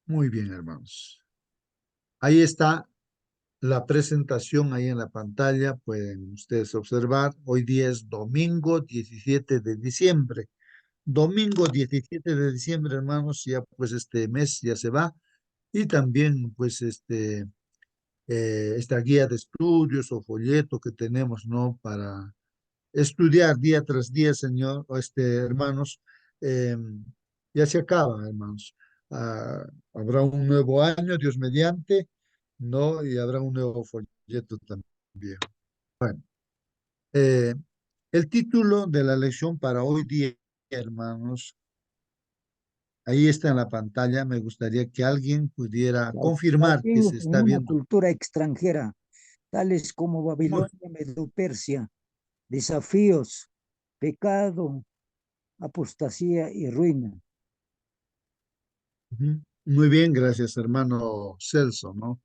Muy bien, hermanos. Ahí está la presentación ahí en la pantalla. Pueden ustedes observar. Hoy día es domingo 17 de diciembre. Domingo 17 de diciembre, hermanos, ya pues este mes ya se va. Y también pues esta guía de estudios o folleto que tenemos, ¿no? Para estudiar día tras día, señor, o hermanos, eh, ya se acaba, hermanos. Ah, habrá un nuevo año, Dios mediante, ¿no? Y habrá un nuevo folleto también. Eh, el título de la lección para hoy día, hermanos, ahí está en la pantalla. Me gustaría que alguien pudiera confirmar que Cautivos se en está una viendo. cultura extranjera, tales como Muy, Babilonia, Medo-Persia, desafíos, pecado, apostasía y ruina. ujú. Muy bien, gracias, hermano Celso, ¿no?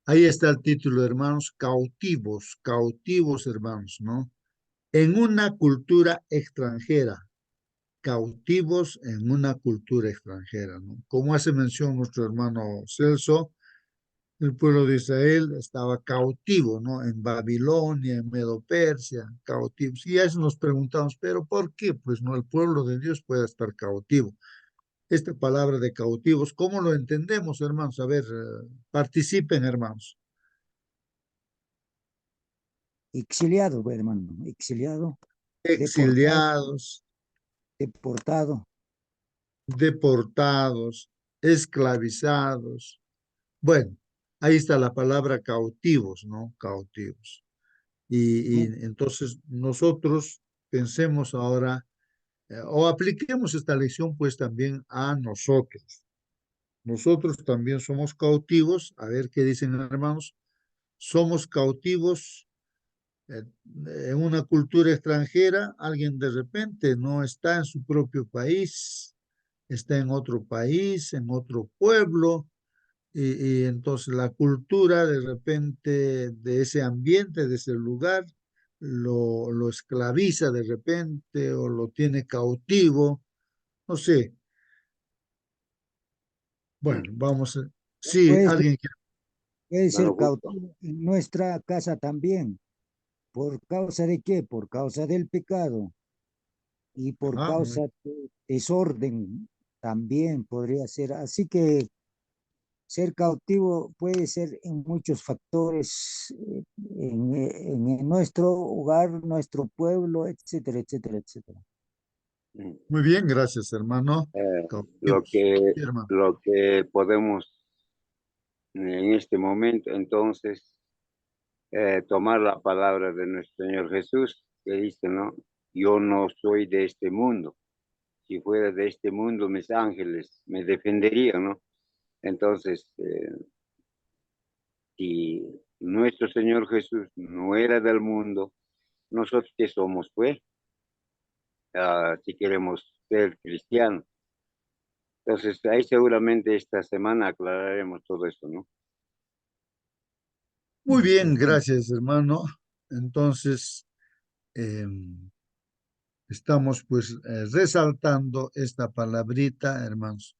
Ahí está el título, hermanos, cautivos, cautivos, hermanos, ¿no? En una cultura extranjera, cautivos en una cultura extranjera, ¿no? Como hace mención nuestro hermano Celso, el pueblo de Israel estaba cautivo, ¿no? En Babilonia, en Medo-Persia, cautivos. Y a eso nos preguntamos, ¿pero por qué? Pues no, el pueblo de Dios puede estar cautivo. Esta palabra de cautivos, ¿cómo lo entendemos, hermanos? A ver, participen, hermanos. Exiliado, hermano, exiliado, deportado, Exiliados, deportado. deportados, esclavizados. Bueno, ahí está la palabra cautivos, ¿no? Cautivos. Y entonces nosotros pensemos ahora, o apliquemos esta lección pues también a nosotros. Nosotros también somos cautivos, a ver qué dicen hermanos, somos cautivos eh, en una cultura extranjera, alguien de repente no está en su propio país, está en otro país, en otro pueblo, y entonces la cultura de repente de ese ambiente, de ese lugar, lo esclaviza de repente o lo tiene cautivo, no sé. Bueno, Mm. vamos a... Sí, Puede ser, alguien quiere... puede ser Bueno, justo. cautivo en nuestra casa también. ¿Por causa de qué? Por causa del pecado y por Ajá, causa de desorden también podría ser. Así que ser cautivo puede ser en muchos factores, en nuestro hogar, nuestro pueblo, etcétera, etcétera, etcétera. Mm. muy bien, gracias, hermano. Eh, lo Cautivos. que, Sí, hermano. lo que podemos en este momento, entonces, tomar la palabra de nuestro Señor Jesús, que dice, ¿no? Yo no soy de este mundo. Si fuera de este mundo, mis ángeles me defenderían, ¿no? Entonces, si nuestro Señor Jesús no era del mundo, nosotros qué somos, pues, si queremos ser cristianos. Entonces, ahí seguramente esta semana aclararemos todo eso, ¿no? Muy bien, gracias, hermano. Entonces, em, estamos pues resaltando esta palabrita, hermanos.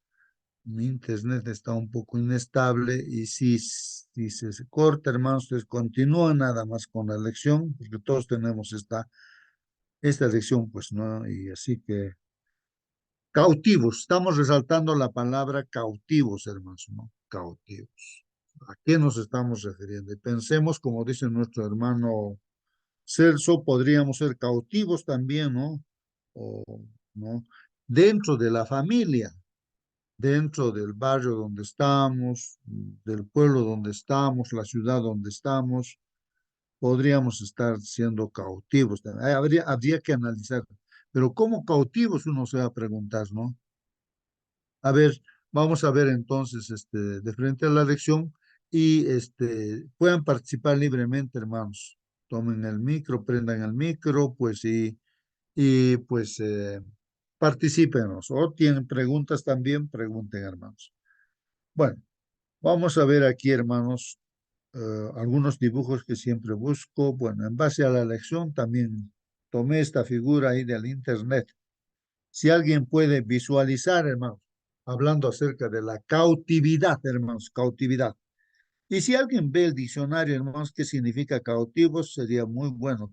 Mi internet está un poco inestable y si se corta, hermanos, pues continúa nada más con la lección, porque todos tenemos esta lección, pues, ¿no? Y así que cautivos, estamos resaltando la palabra cautivos, hermanos, ¿no? Cautivos. ¿A qué nos estamos refiriendo? Y pensemos, como dice nuestro hermano Celso, podríamos ser cautivos también, ¿no? O, ¿no? Dentro de la familia, dentro del barrio donde estamos, del pueblo donde estamos, la ciudad donde estamos, podríamos estar siendo cautivos. Habría que analizar, pero ¿cómo cautivos uno se va a preguntar, ¿no? A ver, vamos a ver entonces de frente a la lección y puedan participar libremente, hermanos. Tomen el micro, prendan el micro, pues y pues particípenos. O tienen preguntas también, pregunten, hermanos. Bueno, vamos a ver aquí, hermanos, algunos dibujos que siempre busco. Bueno, en base a la lección también tomé esta figura ahí del internet. Si alguien puede visualizar, hermanos. hablando acerca de la cautividad, hermanos, cautividad. Y si alguien ve el diccionario, hermanos, qué significa cautivos, sería muy bueno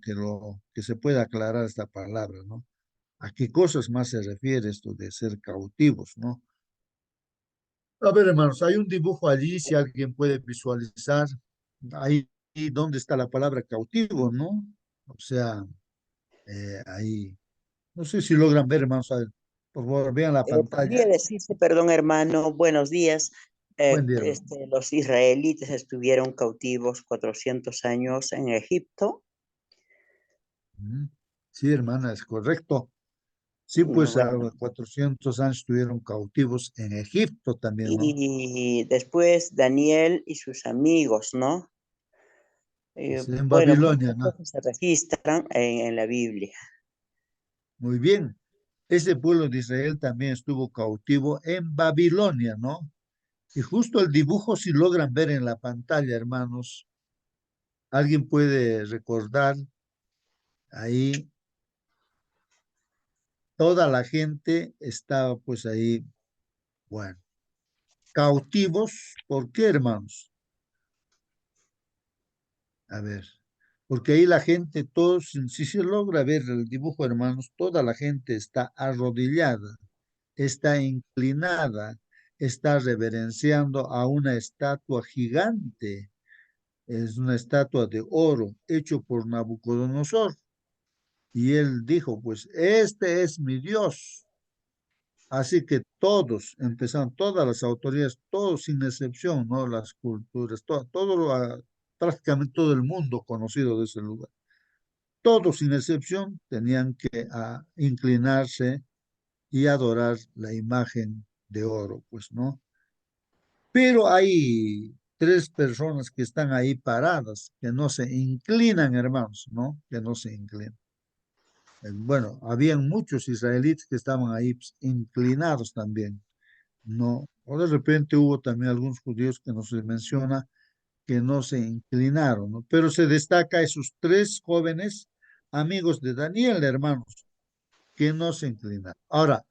que se pueda aclarar esta palabra, ¿no? ¿A qué cosas más se refiere esto de ser cautivos, no? A ver, hermanos, hay un dibujo allí, si alguien puede visualizar, ahí donde está la palabra cautivo, ¿no? O sea, ahí, no sé si logran ver, hermanos, a ver, por favor, vean la Podría pantalla. decirse, perdón, hermano, buenos días. Buen día, hermano. Los israelitas estuvieron cautivos 400 años en Egipto. Ujú. Sí, hermana, es correcto. Sí, pues a Bueno, 400 años estuvieron cautivos en Egipto también, ¿no? y después Daniel y sus amigos, ¿no? Sí, en Bueno, Babilonia, muchas ¿no? cosas se registran en la Biblia. Muy bien. Ese pueblo de Israel también estuvo cautivo en Babilonia, ¿no? Y justo el dibujo, si logran ver en la pantalla, hermanos, alguien puede recordar ahí, toda la gente estaba pues ahí, bueno, cautivos. ¿Por qué, hermanos? A ver, porque ahí la gente, todos, si se logra ver el dibujo, hermanos, toda la gente está arrodillada, está inclinada, está reverenciando a una estatua gigante. Es una estatua de oro hecho por Nabucodonosor. Y él dijo, pues, este es mi Dios. Así que todos, empezaron todas las autoridades, todos sin excepción, ¿no? Las culturas, prácticamente todo el mundo conocido de ese lugar. Todos sin excepción tenían que inclinarse y adorar la imagen de oro, pues, ¿no? Pero hay tres personas que están ahí paradas, que no se inclinan, hermanos, ¿no? Que no se inclinan. Bueno, habían muchos israelitas que estaban ahí pues, inclinados también, ¿no? O de repente hubo también algunos judíos que no se menciona que no se inclinaron, ¿no? Pero se destaca esos tres jóvenes amigos de Daniel, hermanos, que no se inclinaron. Ahora,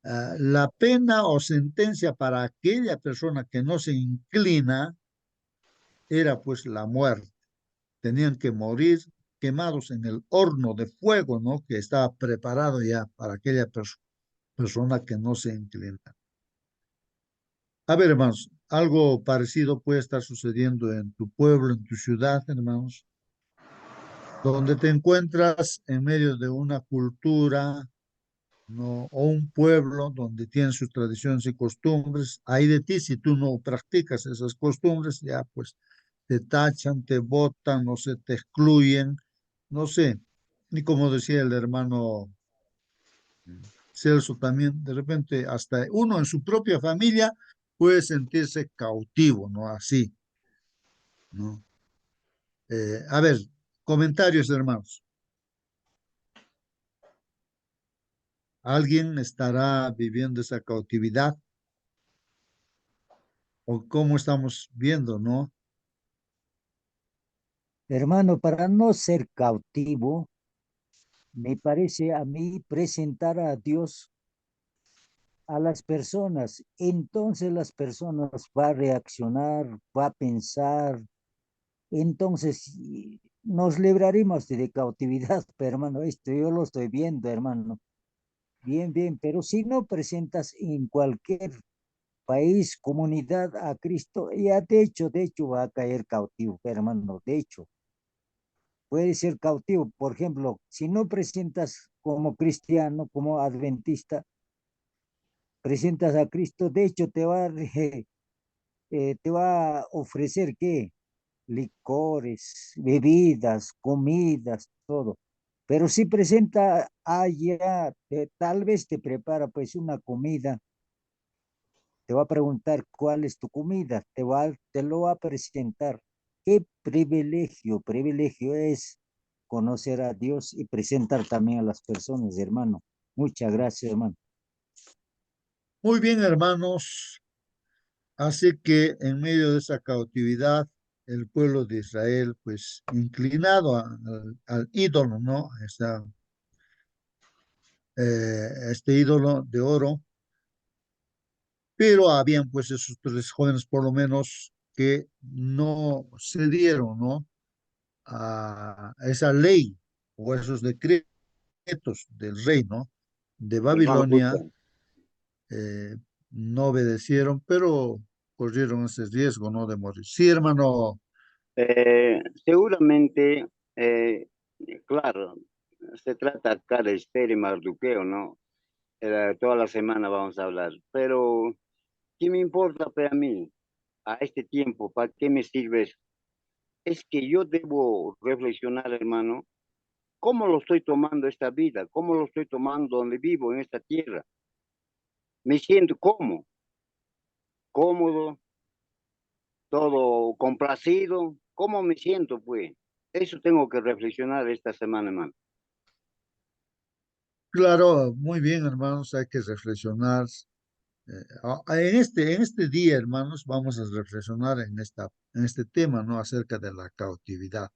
la pena o sentencia para aquella persona que no se inclina era pues la muerte. Tenían que morir quemados en el horno de fuego, ¿no? Que estaba preparado ya para aquella persona que no se inclina. A ver, hermanos, algo parecido puede estar sucediendo en tu pueblo, en tu ciudad, hermanos, donde te encuentras en medio de una cultura, ¿no? O un pueblo donde tienen sus tradiciones y costumbres. Hay de ti, si tú no practicas esas costumbres, ya pues te tachan, te botan, no sé, te excluyen, no sé. Y como decía el hermano Celso también, de repente hasta uno en su propia familia puede sentirse cautivo, ¿no? Así, ¿no? A ver, comentarios, hermanos. ¿Alguien estará viviendo esa cautividad? ¿O cómo estamos viendo, no? Hermano, para no ser cautivo, me parece a mí presentar a Dios a las personas. Entonces las personas va a reaccionar, va a pensar. Entonces nos libraremos de cautividad, pero hermano, esto yo lo estoy viendo, hermano. Bien, bien, pero si no presentas en cualquier país, comunidad a Cristo, ya de hecho va a caer cautivo, hermano, de hecho, puede ser cautivo. Por ejemplo, si no presentas como cristiano, como adventista, presentas a Cristo, de hecho te va a ofrecer qué, licores, bebidas, comidas, todo. Pero si presenta allá, tal vez te prepara pues una comida, te va a preguntar cuál es tu comida, te lo va a presentar. Qué privilegio, privilegio es conocer a Dios y presentar también a las personas, hermano. Muchas gracias, hermano. Muy bien, hermanos. Así que en medio de esa cautividad, el pueblo de Israel, pues inclinado al ídolo, ¿no? Este ídolo de oro, pero habían pues esos tres jóvenes por lo menos que no cedieron, ¿no? A esa ley o esos decretos del rey, ¿no? De Hermano, Babilonia, escucha. eh, no obedecieron, pero corrieron ese riesgo, ¿no? De morir. Sí, hermano. Seguramente, claro, se trata acá de Esther y Mardoqueo, ¿no? Toda la semana vamos a hablar, pero ¿qué me importa para mí a este tiempo? ¿Para qué me sirve eso? Es que yo debo reflexionar, hermano, cómo lo estoy tomando esta vida, cómo lo estoy tomando donde vivo, en esta tierra. Me siento cómodo, todo complacido. ¿Cómo me siento, pues? Eso tengo que reflexionar esta semana, hermano. Claro, muy bien, hermanos, hay que reflexionar. En este día, hermanos, vamos a reflexionar en este tema, ¿no? Acerca de la cautividad.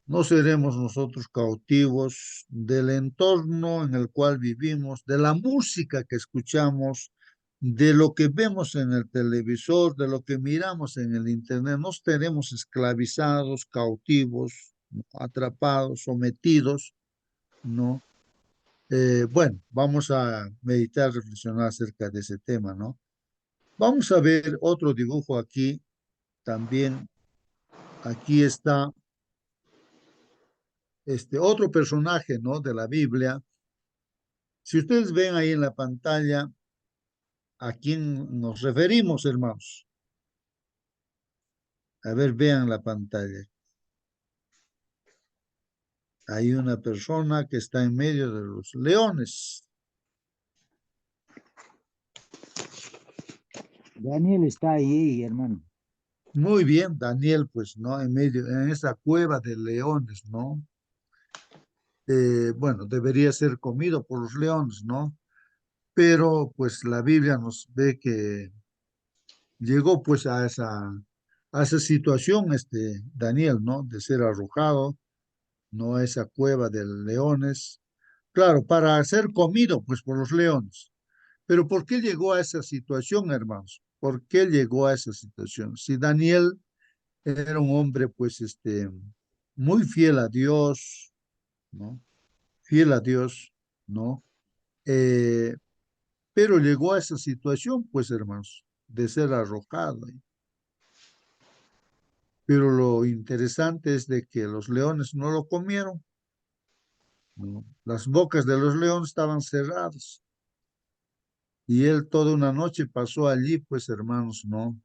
No seremos nosotros cautivos del entorno en el cual vivimos, de la música que escuchamos, de lo que vemos en el televisor, de lo que miramos en el internet. No estaremos esclavizados, cautivos, ¿no? Atrapados, sometidos, ¿no? Bueno, vamos a meditar, reflexionar acerca de ese tema, ¿no? Vamos a ver otro dibujo aquí, también. Aquí está este otro personaje, ¿no? De la Biblia. Si ustedes ven ahí en la pantalla, ¿a quién nos referimos, hermanos? A ver, vean la pantalla. Hay una persona que está en medio de los leones. Daniel está ahí, hermano. Muy bien, Daniel, pues, ¿no? En medio, en esa cueva de leones, ¿no? Bueno, debería ser comido por los leones, ¿no? Pero, pues, la Biblia nos ve que llegó, pues, a esa situación, este Daniel, ¿no? De ser arrojado, ¿no? A esa cueva de leones. Claro, para ser comido, pues, por los leones. Pero ¿por qué llegó a esa situación, hermanos? ¿Por qué llegó a esa situación? Si Daniel era un hombre, pues, muy fiel a Dios, ¿no? Fiel a Dios, ¿no? Eh, pero llegó a esa situación, pues, hermanos, de ser arrojado. Pero lo interesante es de que los leones no lo comieron, ¿no? Las bocas de los leones estaban cerradas. Y él toda una noche pasó allí, pues hermanos, ¿no?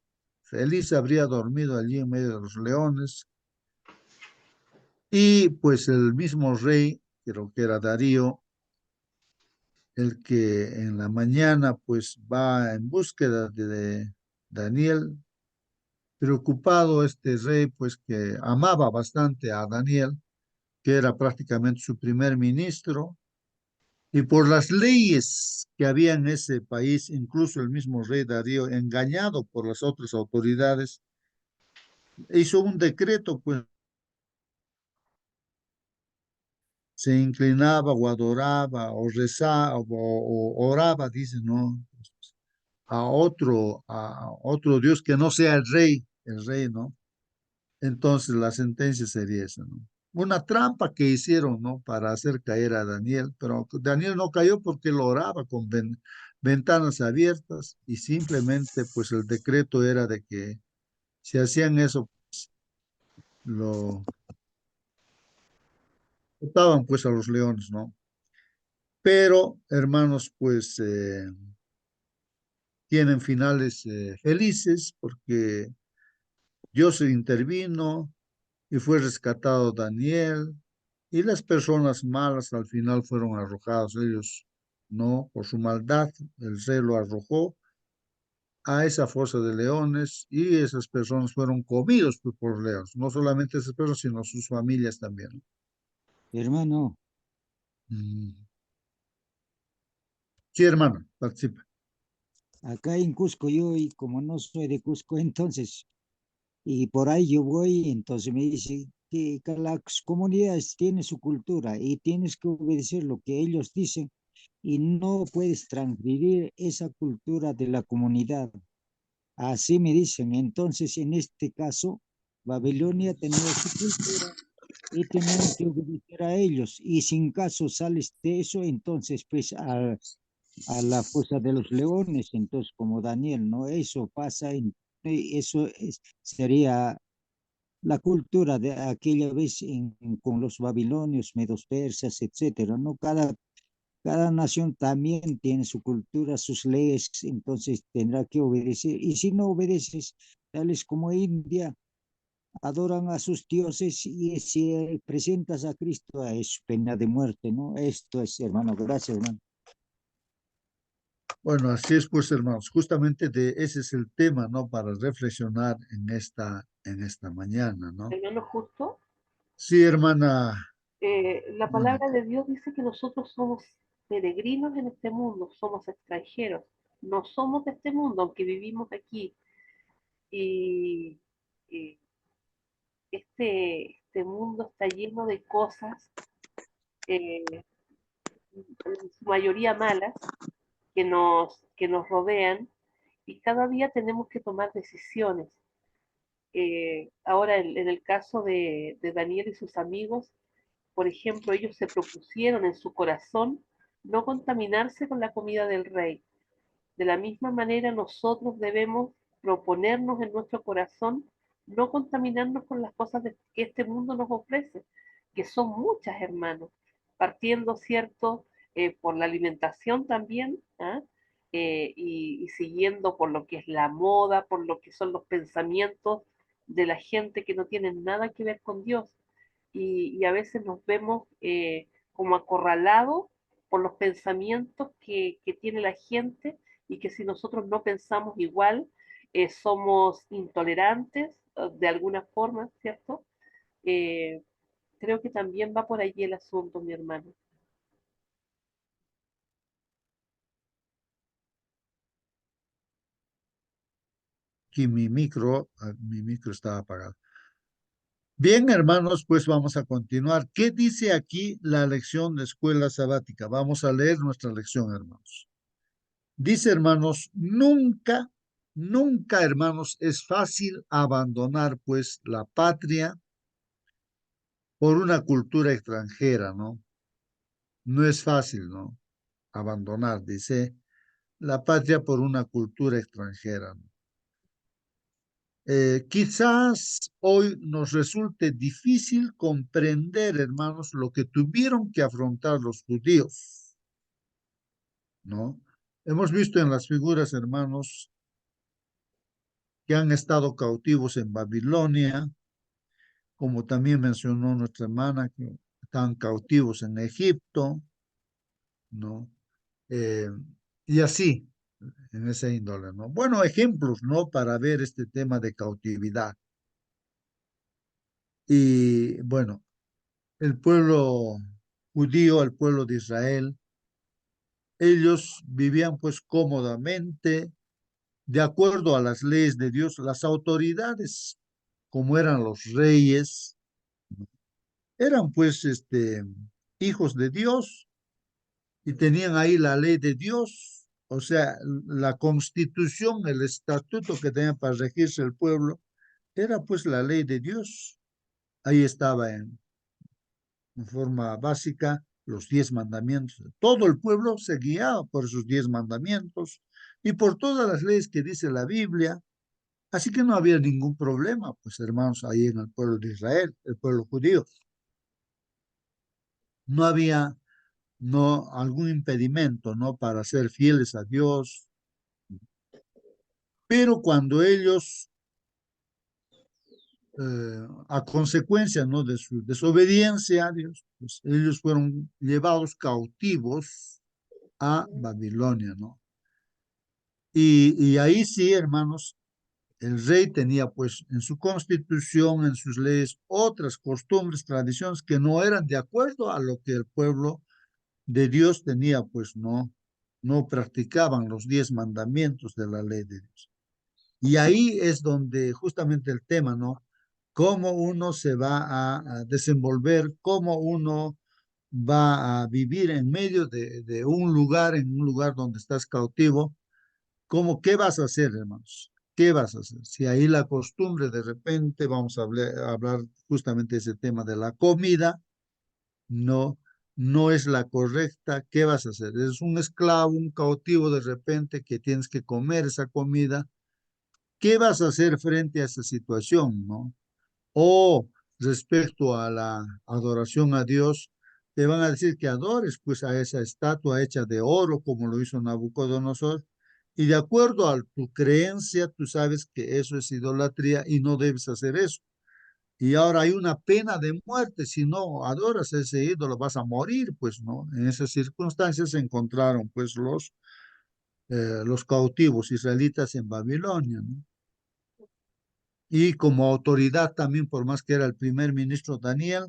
Feliz habría dormido allí en medio de los leones. Y pues el mismo rey, creo que era Darío, el que en la mañana pues va en búsqueda de Daniel, preocupado este rey pues que amaba bastante a Daniel, que era prácticamente su primer ministro, y por las leyes que había en ese país, incluso el mismo rey Darío, engañado por las otras autoridades, hizo un decreto, pues se inclinaba o adoraba o rezaba o oraba, dice, ¿no? A otro Dios que no sea el rey, ¿no? Entonces la sentencia sería esa, ¿no? Una trampa que hicieron, ¿no? Para hacer caer a Daniel, pero Daniel no cayó porque lo oraba con ventanas abiertas y simplemente, pues el decreto era de que si hacían eso, lo botaban pues a los leones, ¿no? Pero, hermanos, pues tienen finales felices porque Dios intervino y fue rescatado Daniel y las personas malas al final fueron arrojados. Ellos no, por su maldad, el rey lo arrojó a esa fosa de leones y esas personas fueron comidos pues, por leones. No solamente esas personas, sino sus familias también. Hermano, Mm. Sí, hermano, participa. acá en Cusco yo, y como no soy de Cusco, entonces, y por ahí yo voy, entonces me dice que las comunidades tienen su cultura y tienes que obedecer lo que ellos dicen, y no puedes transgredir esa cultura de la comunidad. Así me dicen. Entonces, en este caso, Babilonia tenía su cultura y tenían que obedecer a ellos. Y sin caso sales de eso, entonces pues a la fosa de los leones, entonces como Daniel, ¿no? Eso pasa, sería la cultura de aquella vez con los babilonios, medos persas, etcétera, ¿no? Cada nación también tiene su cultura, sus leyes, entonces tendrá que obedecer. Y si no obedeces, tales como India, adoran a sus dioses y si presentas a Cristo es pena de muerte, ¿no? Esto es, hermano, gracias, hermano. Bueno, así es, pues, hermanos, justamente de ese es el tema, ¿no? Para reflexionar en esta mañana, ¿no? Hermano justo, Sí, hermana la palabra Mónica. de Dios dice que nosotros somos peregrinos en este mundo, somos extranjeros, no somos de este mundo, aunque vivimos aquí. Y, y este mundo está lleno de cosas, en su mayoría malas, que nos rodean, y cada día tenemos que tomar decisiones. Ahora, en el caso de Daniel y sus amigos, por ejemplo, ellos se propusieron en su corazón no contaminarse con la comida del rey. De la misma manera, nosotros debemos proponernos en nuestro corazón no contaminarnos con las cosas que este mundo nos ofrece, que son muchas, hermanos, partiendo, ¿cierto?, por la alimentación también, ¿ah? Y siguiendo por lo que es la moda, por lo que son los pensamientos de la gente que no tienen nada que ver con Dios. Y a veces nos vemos como acorralados por los pensamientos que tiene la gente, y que si nosotros no pensamos igual, somos intolerantes de alguna forma, ¿cierto? Eh, Creo que también va por allí el asunto, mi hermano. Aquí mi micro estaba apagado. Bien, hermanos, pues vamos a continuar. ¿Qué dice aquí la lección de escuela sabática? Vamos a leer nuestra lección, hermanos. Dice, hermanos, nunca, nunca, hermanos, es fácil abandonar, pues, la patria por una cultura extranjera, ¿no? No es fácil, ¿no? Abandonar, dice, la patria por una cultura extranjera, ¿no? Quizás hoy nos resulte difícil comprender, hermanos, lo que tuvieron que afrontar los judíos, ¿no? Hemos visto en las figuras, hermanos, que han estado cautivos en Babilonia, como también mencionó nuestra hermana, que están cautivos en Egipto, ¿no? Eh, y así, en esa índole, ¿no? Bueno, ejemplos, ¿no? Para ver este tema de cautividad. Y bueno, el pueblo judío, el pueblo de Israel, ellos vivían pues cómodamente, de acuerdo a las leyes de Dios. Las autoridades, como eran los reyes, eran pues hijos de Dios y tenían ahí la ley de Dios, o sea, la constitución, el estatuto que tenía para regirse el pueblo, era pues la ley de Dios. Ahí estaba en forma básica los 10 mandamientos. Todo el pueblo se guiaba por esos 10 mandamientos y por todas las leyes que dice la Biblia. Así que no había ningún problema, pues hermanos, ahí en el pueblo de Israel, el pueblo judío. No había algún impedimento, ¿no? Para ser fieles a Dios. Pero cuando ellos, a consecuencia, ¿no? De su desobediencia a Dios, pues ellos fueron llevados cautivos a Babilonia, ¿no? Y ahí sí, hermanos, el rey tenía pues en su constitución, en sus leyes, otras costumbres, tradiciones que no eran de acuerdo a lo que el pueblo de Dios tenía, pues no practicaban los 10 mandamientos de la ley de Dios. Y ahí es donde justamente el tema, ¿no? Cómo uno se va a desenvolver, cómo uno va a vivir en medio de un lugar, en un lugar donde estás cautivo, ¿cómo, qué vas a hacer, hermanos? ¿Qué vas a hacer? Si ahí la costumbre, de repente, vamos a hablar justamente de ese tema de la comida, no, no es la correcta, ¿qué vas a hacer? Es un esclavo, un cautivo de repente que tienes que comer esa comida. ¿Qué vas a hacer frente a esa situación, no? O respecto a la adoración a Dios, te van a decir que adores pues a esa estatua hecha de oro como lo hizo Nabucodonosor. Y de acuerdo a tu creencia, tú sabes que eso es idolatría y no debes hacer eso. Y ahora hay una pena de muerte. Si no adoras a ese ídolo, vas a morir, pues, ¿no? En esas circunstancias se encontraron, pues, los cautivos israelitas en Babilonia, ¿no? Y como autoridad también, por más que era el primer ministro Daniel,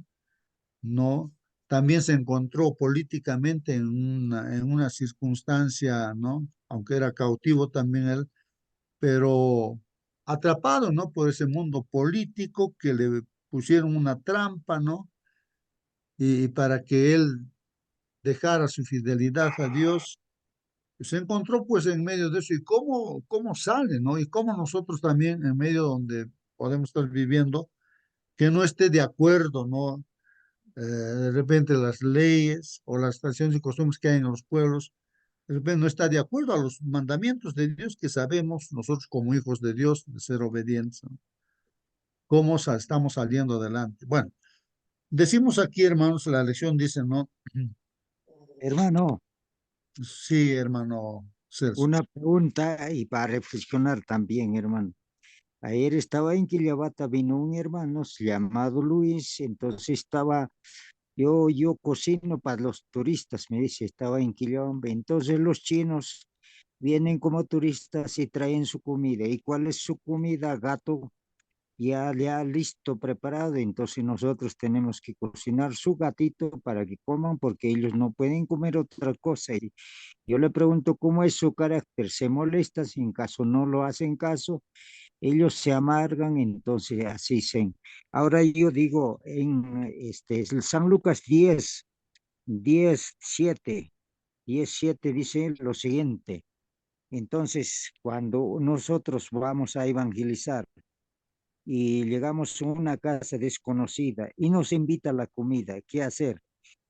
¿no? También se encontró políticamente en una circunstancia, ¿no? Aunque era cautivo también él, pero atrapado, ¿no? Por ese mundo político que le pusieron una trampa, ¿no? Y para que él dejara su fidelidad a Dios, se encontró pues en medio de eso. ¿Y cómo sale, ¿no? Y cómo nosotros también en medio donde podemos estar viviendo, que no esté de acuerdo, ¿no? De repente las leyes o las tradiciones y costumbres que hay en los pueblos, de repente no está de acuerdo a los mandamientos de Dios que sabemos nosotros como hijos de Dios de ser obedientes, ¿no? ¿Cómo estamos saliendo adelante? Bueno, decimos aquí, hermanos, la lección dice, ¿no? Hermano, Sí, hermano Celso. una pregunta y para reflexionar también, hermano. Ayer estaba en Quillabata, vino un hermano llamado Luis, entonces estaba, yo cocino para los turistas, me dice, estaba en Quillabamba. Entonces los chinos vienen como turistas y traen su comida. ¿Y cuál es su comida? Gato ya listo, preparado. Entonces nosotros tenemos que cocinar su gatito para que coman porque ellos no pueden comer otra cosa. Y yo le pregunto cómo es su carácter, se molesta si en caso no lo hacen caso, ellos se amargan, entonces así se. Ahora yo digo, en el San Lucas 10:7 dice lo siguiente. Entonces, cuando nosotros vamos a evangelizar y llegamos a una casa desconocida y nos invita a la comida, ¿qué hacer?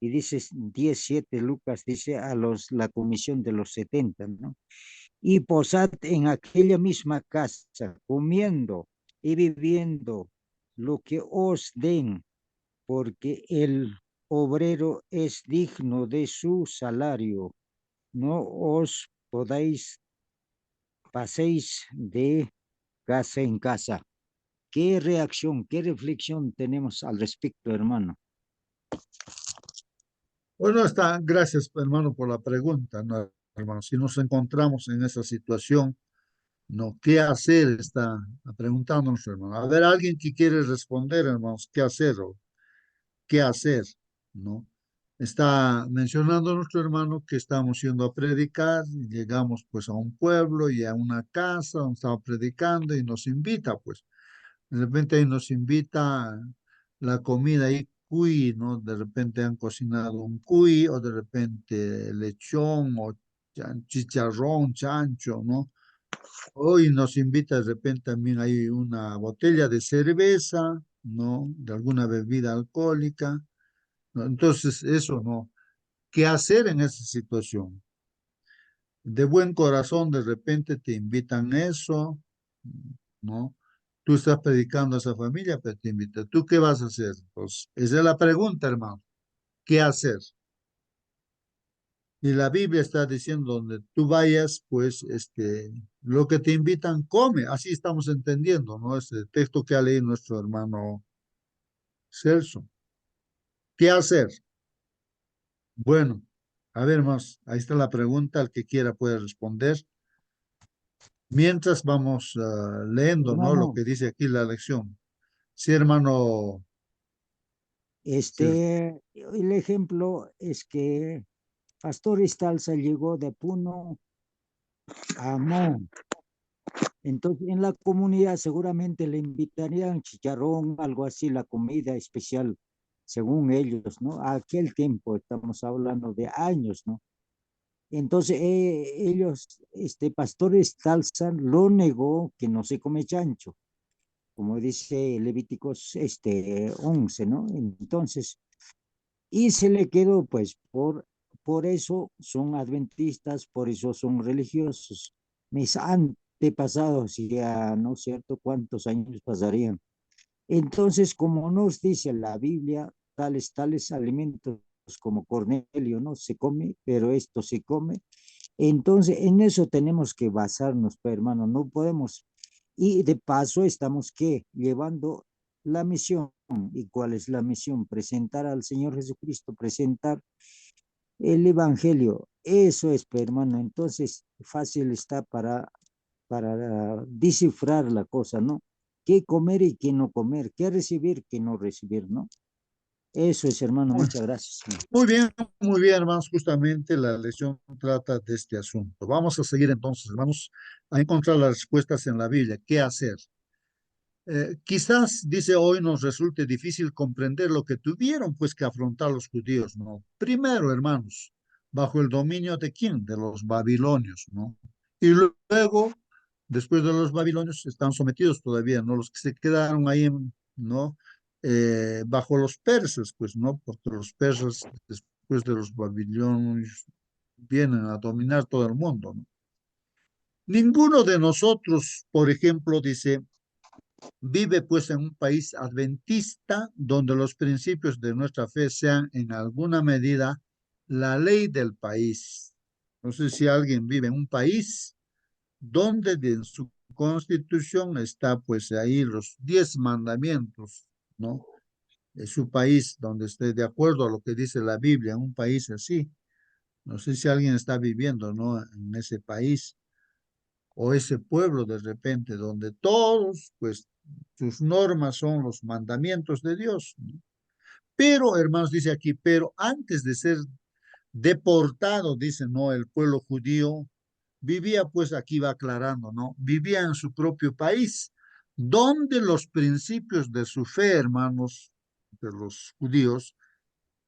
Y dice 10:7 Lucas dice a la comisión de los 70, ¿no? Y posad en aquella misma casa, comiendo y viviendo lo que os den, porque el obrero es digno de su salario. No os podáis paséis de casa en casa. ¿Qué reacción, qué reflexión tenemos al respecto, hermano? Bueno, está, gracias, hermano, por la pregunta, ¿no, hermano? Si nos encontramos en esa situación, ¿no? ¿Qué hacer? Está preguntándonos, hermano. A ver, alguien que quiere responder, hermanos, ¿qué hacer? ¿O qué hacer? ¿No? Está mencionando nuestro hermano que estamos yendo a predicar, y llegamos pues a un pueblo y a una casa donde estamos predicando y nos invita, pues. De repente ahí nos invita la comida ahí, cuy, ¿no? De repente han cocinado un cuy o de repente lechón o chicharrón, chancho, ¿no? Hoy nos invita de repente también hay una botella de cerveza, ¿no? De alguna bebida alcohólica, ¿no? Entonces, eso, ¿no? ¿Qué hacer en esa situación? De buen corazón, de repente te invitan eso, ¿no? Tú estás predicando a esa familia, pero te invita. ¿Tú qué vas a hacer? Pues esa es la pregunta, hermano. ¿Qué hacer? Y la Biblia está diciendo donde tú vayas, pues, lo que te invitan, come. Así estamos entendiendo, ¿no? Este texto que ha leído nuestro hermano Celso. ¿Qué hacer? Bueno, a ver, más, ahí está la pregunta. El que quiera puede responder. Mientras vamos leyendo, ¿no? Lo Hermano, que dice aquí la lección. Sí, hermano Celso. el ejemplo es que Pastor Estalza llegó de Puno a Mo. Entonces, en la comunidad seguramente le invitarían chicharrón, algo así, la comida especial. según ellos, ¿no? A aquel tiempo, estamos hablando de años, ¿no? Entonces ellos, pastores Talsan lo negó que no se come chancho, como dice Levíticos 11, ¿no? Entonces, y se le quedó, pues, por eso son adventistas, por eso son religiosos. Mis antepasados, ya no es cierto cuántos años pasarían. Entonces, como nos dice la Biblia, tales alimentos como Cornelio no se come, pero esto se come. Entonces, en eso tenemos que basarnos, pues, hermano, no podemos. Y de paso estamos que llevando la misión. ¿Y cuál es la misión? Presentar al Señor Jesucristo, presentar el Evangelio. Eso es, pues, hermano. Entonces, fácil está para descifrar la cosa, ¿no? ¿Qué comer y qué no comer? ¿Qué recibir, qué no recibir, ¿no? Eso es, hermano. Muy, Muchas gracias. muy bien, hermanos. Justamente la lección trata de este asunto. Vamos a seguir entonces, hermanos, a encontrar las respuestas en la Biblia. ¿Qué hacer? Quizás, dice hoy, nos resulte difícil comprender lo que tuvieron pues que afrontar los judíos, ¿no? Primero, hermanos, bajo el dominio de quién? De los babilonios, ¿no? Y luego, después de los babilonios, están sometidos todavía, ¿no? Los que se quedaron ahí, ¿no? Bajo los persas, pues, ¿no? Porque los persas, después de los babilonios, vienen a dominar todo el mundo, ¿no? Ninguno de nosotros, por ejemplo, dice, vive pues en un país adventista donde los principios de nuestra fe sean en alguna medida la ley del país. No sé si alguien vive en un país donde en su constitución está pues ahí los 10 mandamientos, ¿no? Es su país donde esté de acuerdo a lo que dice la Biblia, en un país así. No sé si alguien está viviendo, ¿no? En ese país o ese pueblo de repente donde todos, pues, sus normas son los mandamientos de Dios, ¿no? Pero, hermanos, dice aquí, pero antes de ser deportado, dice, no, el pueblo judío vivía, pues aquí va aclarando, ¿no? Vivía en su propio país, donde los principios de su fe, hermanos, de los judíos,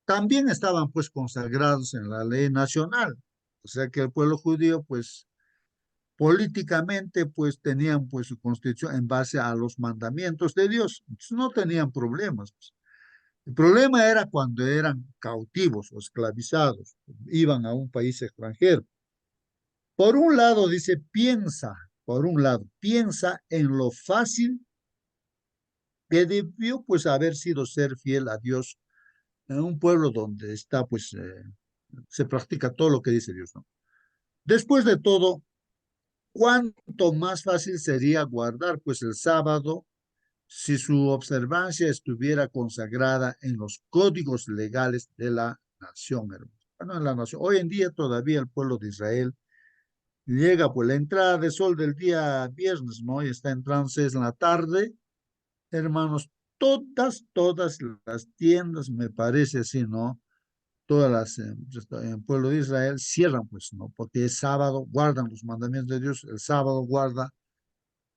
también estaban pues consagrados en la ley nacional. O sea que el pueblo judío, pues, políticamente pues tenían pues su constitución en base a los mandamientos de Dios. Entonces, no tenían problemas, pues. El problema era cuando eran cautivos o esclavizados, iban a un país extranjero. Por un lado dice, por un lado, piensa en lo fácil que debió pues haber sido ser fiel a Dios en un pueblo donde está pues se practica todo lo que dice Dios, ¿no? Después de todo, cuánto más fácil sería guardar pues el sábado si su observancia estuviera consagrada en los códigos legales de la nación, hermano. Bueno, en la nación. Hoy en día todavía el pueblo de Israel llega por la entrada de sol del día viernes, ¿no? Y está entrando 6 en la tarde, hermanos, todas las tiendas, me parece así, ¿no? Todas las en el pueblo de Israel cierran, pues, ¿no? Porque es sábado, guardan los mandamientos de Dios, el sábado guarda,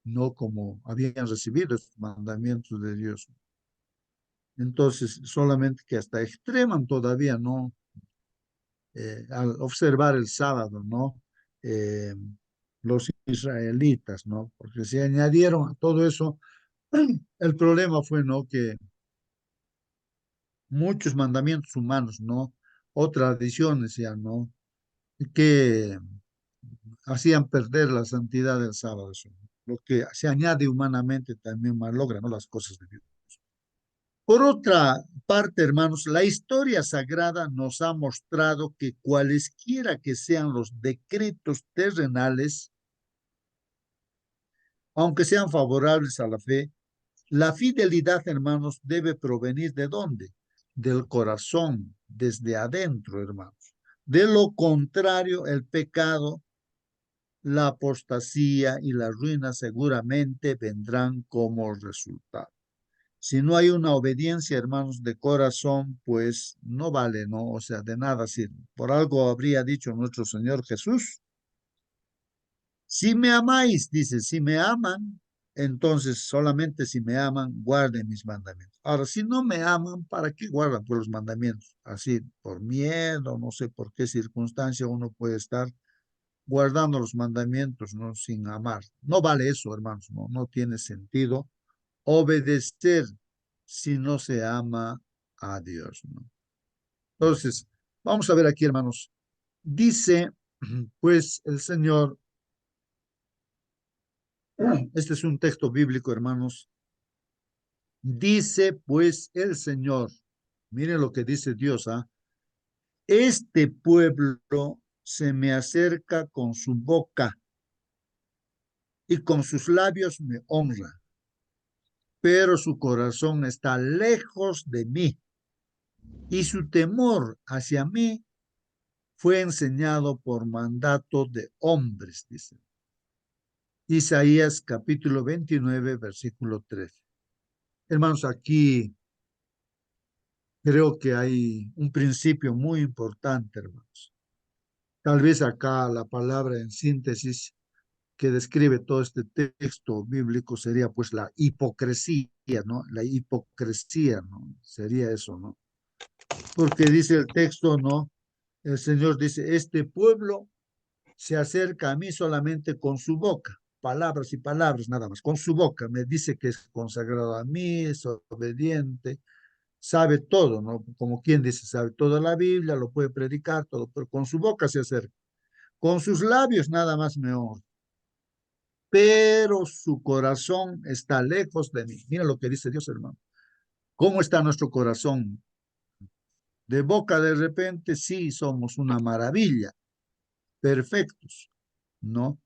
no como habían recibido estos mandamientos de Dios. Entonces, solamente que hasta extreman todavía, ¿no? Al observar el sábado, ¿no? Eh, los israelitas, ¿no? Porque se añadieron a todo eso, el problema fue, ¿no? Que muchos mandamientos humanos, ¿no? O tradiciones ya, ¿no? Que hacían perder la santidad del sábado. Eso, ¿no? Lo que se añade humanamente también malogra, ¿no? Las cosas de Dios. Por otra parte, hermanos, la historia sagrada nos ha mostrado que cualesquiera que sean los decretos terrenales, aunque sean favorables a la fidelidad, hermanos, debe provenir ¿de dónde? Del corazón, desde adentro, hermanos. De lo contrario, el pecado, la apostasía y la ruina seguramente vendrán como resultado. Si no hay una obediencia, hermanos, de corazón, pues no vale, ¿no? O sea, de nada sirve. Por algo habría dicho nuestro Señor Jesús, si me amáis, dice, si me aman, entonces solamente si me aman, guarden mis mandamientos. Ahora, si no me aman, ¿para qué guardan pues los mandamientos? Así, por miedo, no sé por qué circunstancia uno puede estar guardando los mandamientos, ¿no? Sin amar. No vale eso, hermanos, no, no tiene sentido obedecer si no se ama a Dios, ¿no? Entonces, vamos a ver aquí, hermanos. Dice, pues, el Señor, este es un texto bíblico, hermanos. Dice, pues, el Señor, miren lo que dice Dios, ¿ah? Este pueblo se me acerca con su boca y con sus labios me honra, pero su corazón está lejos de mí y su temor hacia mí fue enseñado por mandato de hombres, dice. Isaías capítulo 29, versículo 13. Hermanos, aquí creo que hay un principio muy importante, hermanos. Tal vez acá la palabra en síntesis que describe todo este texto bíblico sería pues la hipocresía, ¿no? La hipocresía, ¿no? Sería eso, ¿no? Porque dice el texto, ¿no? El Señor dice, este pueblo se acerca a mí solamente con su boca, palabras y palabras nada más, con su boca. Me dice que es consagrado a mí, es obediente, sabe todo, ¿no? Como quien dice, sabe toda la Biblia, lo puede predicar todo, pero con su boca se acerca. Con sus labios nada más me honra, pero su corazón está lejos de mí. Mira lo que dice Dios, hermano. ¿Cómo está nuestro corazón? De boca de repente sí somos una maravilla, perfectos, ¿no?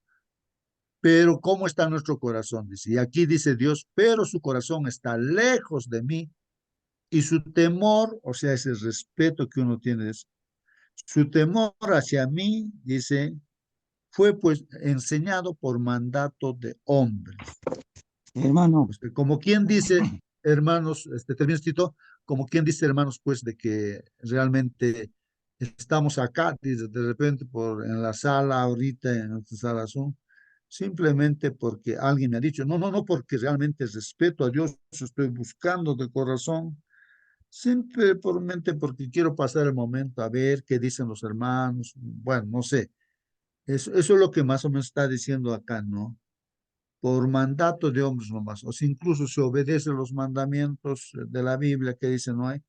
Pero ¿cómo está nuestro corazón? Dice, y aquí dice Dios, pero su corazón está lejos de mí y su temor, o sea, ese respeto que uno tiene, su temor hacia mí, dice, fue pues enseñado por mandato de hombres. Hermano, Como quien dice, hermanos, termino, Tito, como quien dice, hermanos, pues de que realmente estamos acá, de repente en la sala ahorita, en nuestra sala Zoom, simplemente porque alguien me ha dicho, no, no, no, porque realmente respeto a Dios, estoy buscando de corazón, simplemente porque quiero pasar el momento a ver qué dicen los hermanos, bueno, no sé, eso es lo que más o menos está diciendo acá, ¿no? Por mandato de hombres nomás, o si incluso se obedece los mandamientos de la Biblia que dice no hay,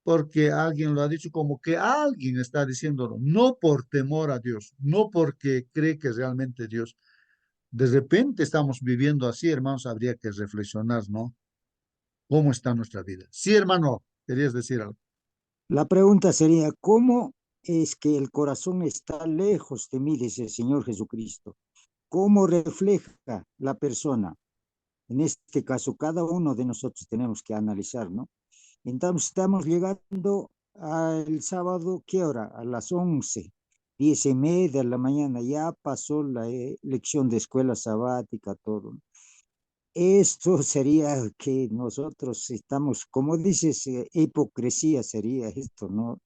porque alguien lo ha dicho, como que alguien está diciéndolo, no por temor a Dios, no porque cree que realmente Dios. De repente estamos viviendo así, hermanos, habría que reflexionar, ¿no? ¿Cómo está nuestra vida? Sí, hermano, querías decir algo. la pregunta sería, ¿cómo es que el corazón está lejos de mí, dice el Señor Jesucristo? ¿Cómo refleja la persona? En este caso, cada uno de nosotros tenemos que analizar, ¿no? Entonces, estamos llegando al sábado, ¿qué hora? A las 11, 10:30 de la mañana, ya pasó la lección de escuela sabática, todo. Esto sería que nosotros estamos, como dices, hipocresía sería esto, ¿no?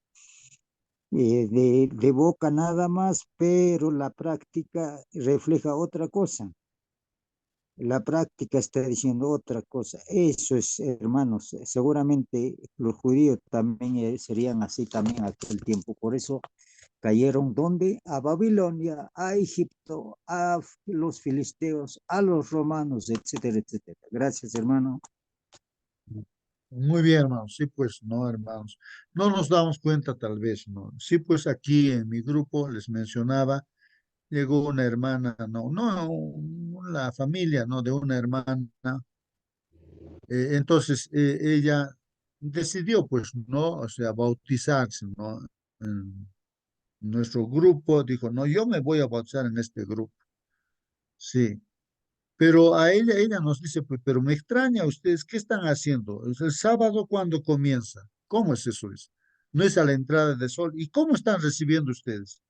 De boca nada más, pero la práctica refleja otra cosa. La práctica está diciendo otra cosa. Eso es, hermanos, seguramente los judíos también serían así también aquel tiempo. Por eso cayeron donde? A Babilonia, a Egipto, a los filisteos, a los romanos, etcétera, etcétera. Gracias, hermano. Muy bien, hermanos. Sí, pues no, hermanos. No nos damos cuenta tal vez, ¿no? Sí, pues aquí en mi grupo les mencionaba, llegó una hermana, no, no, la familia, ¿no? De una hermana. Entonces, ella decidió, pues, ¿no? O sea, bautizarse, ¿no? En nuestro grupo dijo, no, yo me voy a bautizar en este grupo. Sí. Pero a ella nos dice, pues, pero me extraña, ustedes, ¿qué están haciendo? ¿Es el sábado cuándo comienza? ¿Cómo es eso? No es a la entrada del sol. ¿Y cómo están recibiendo ustedes?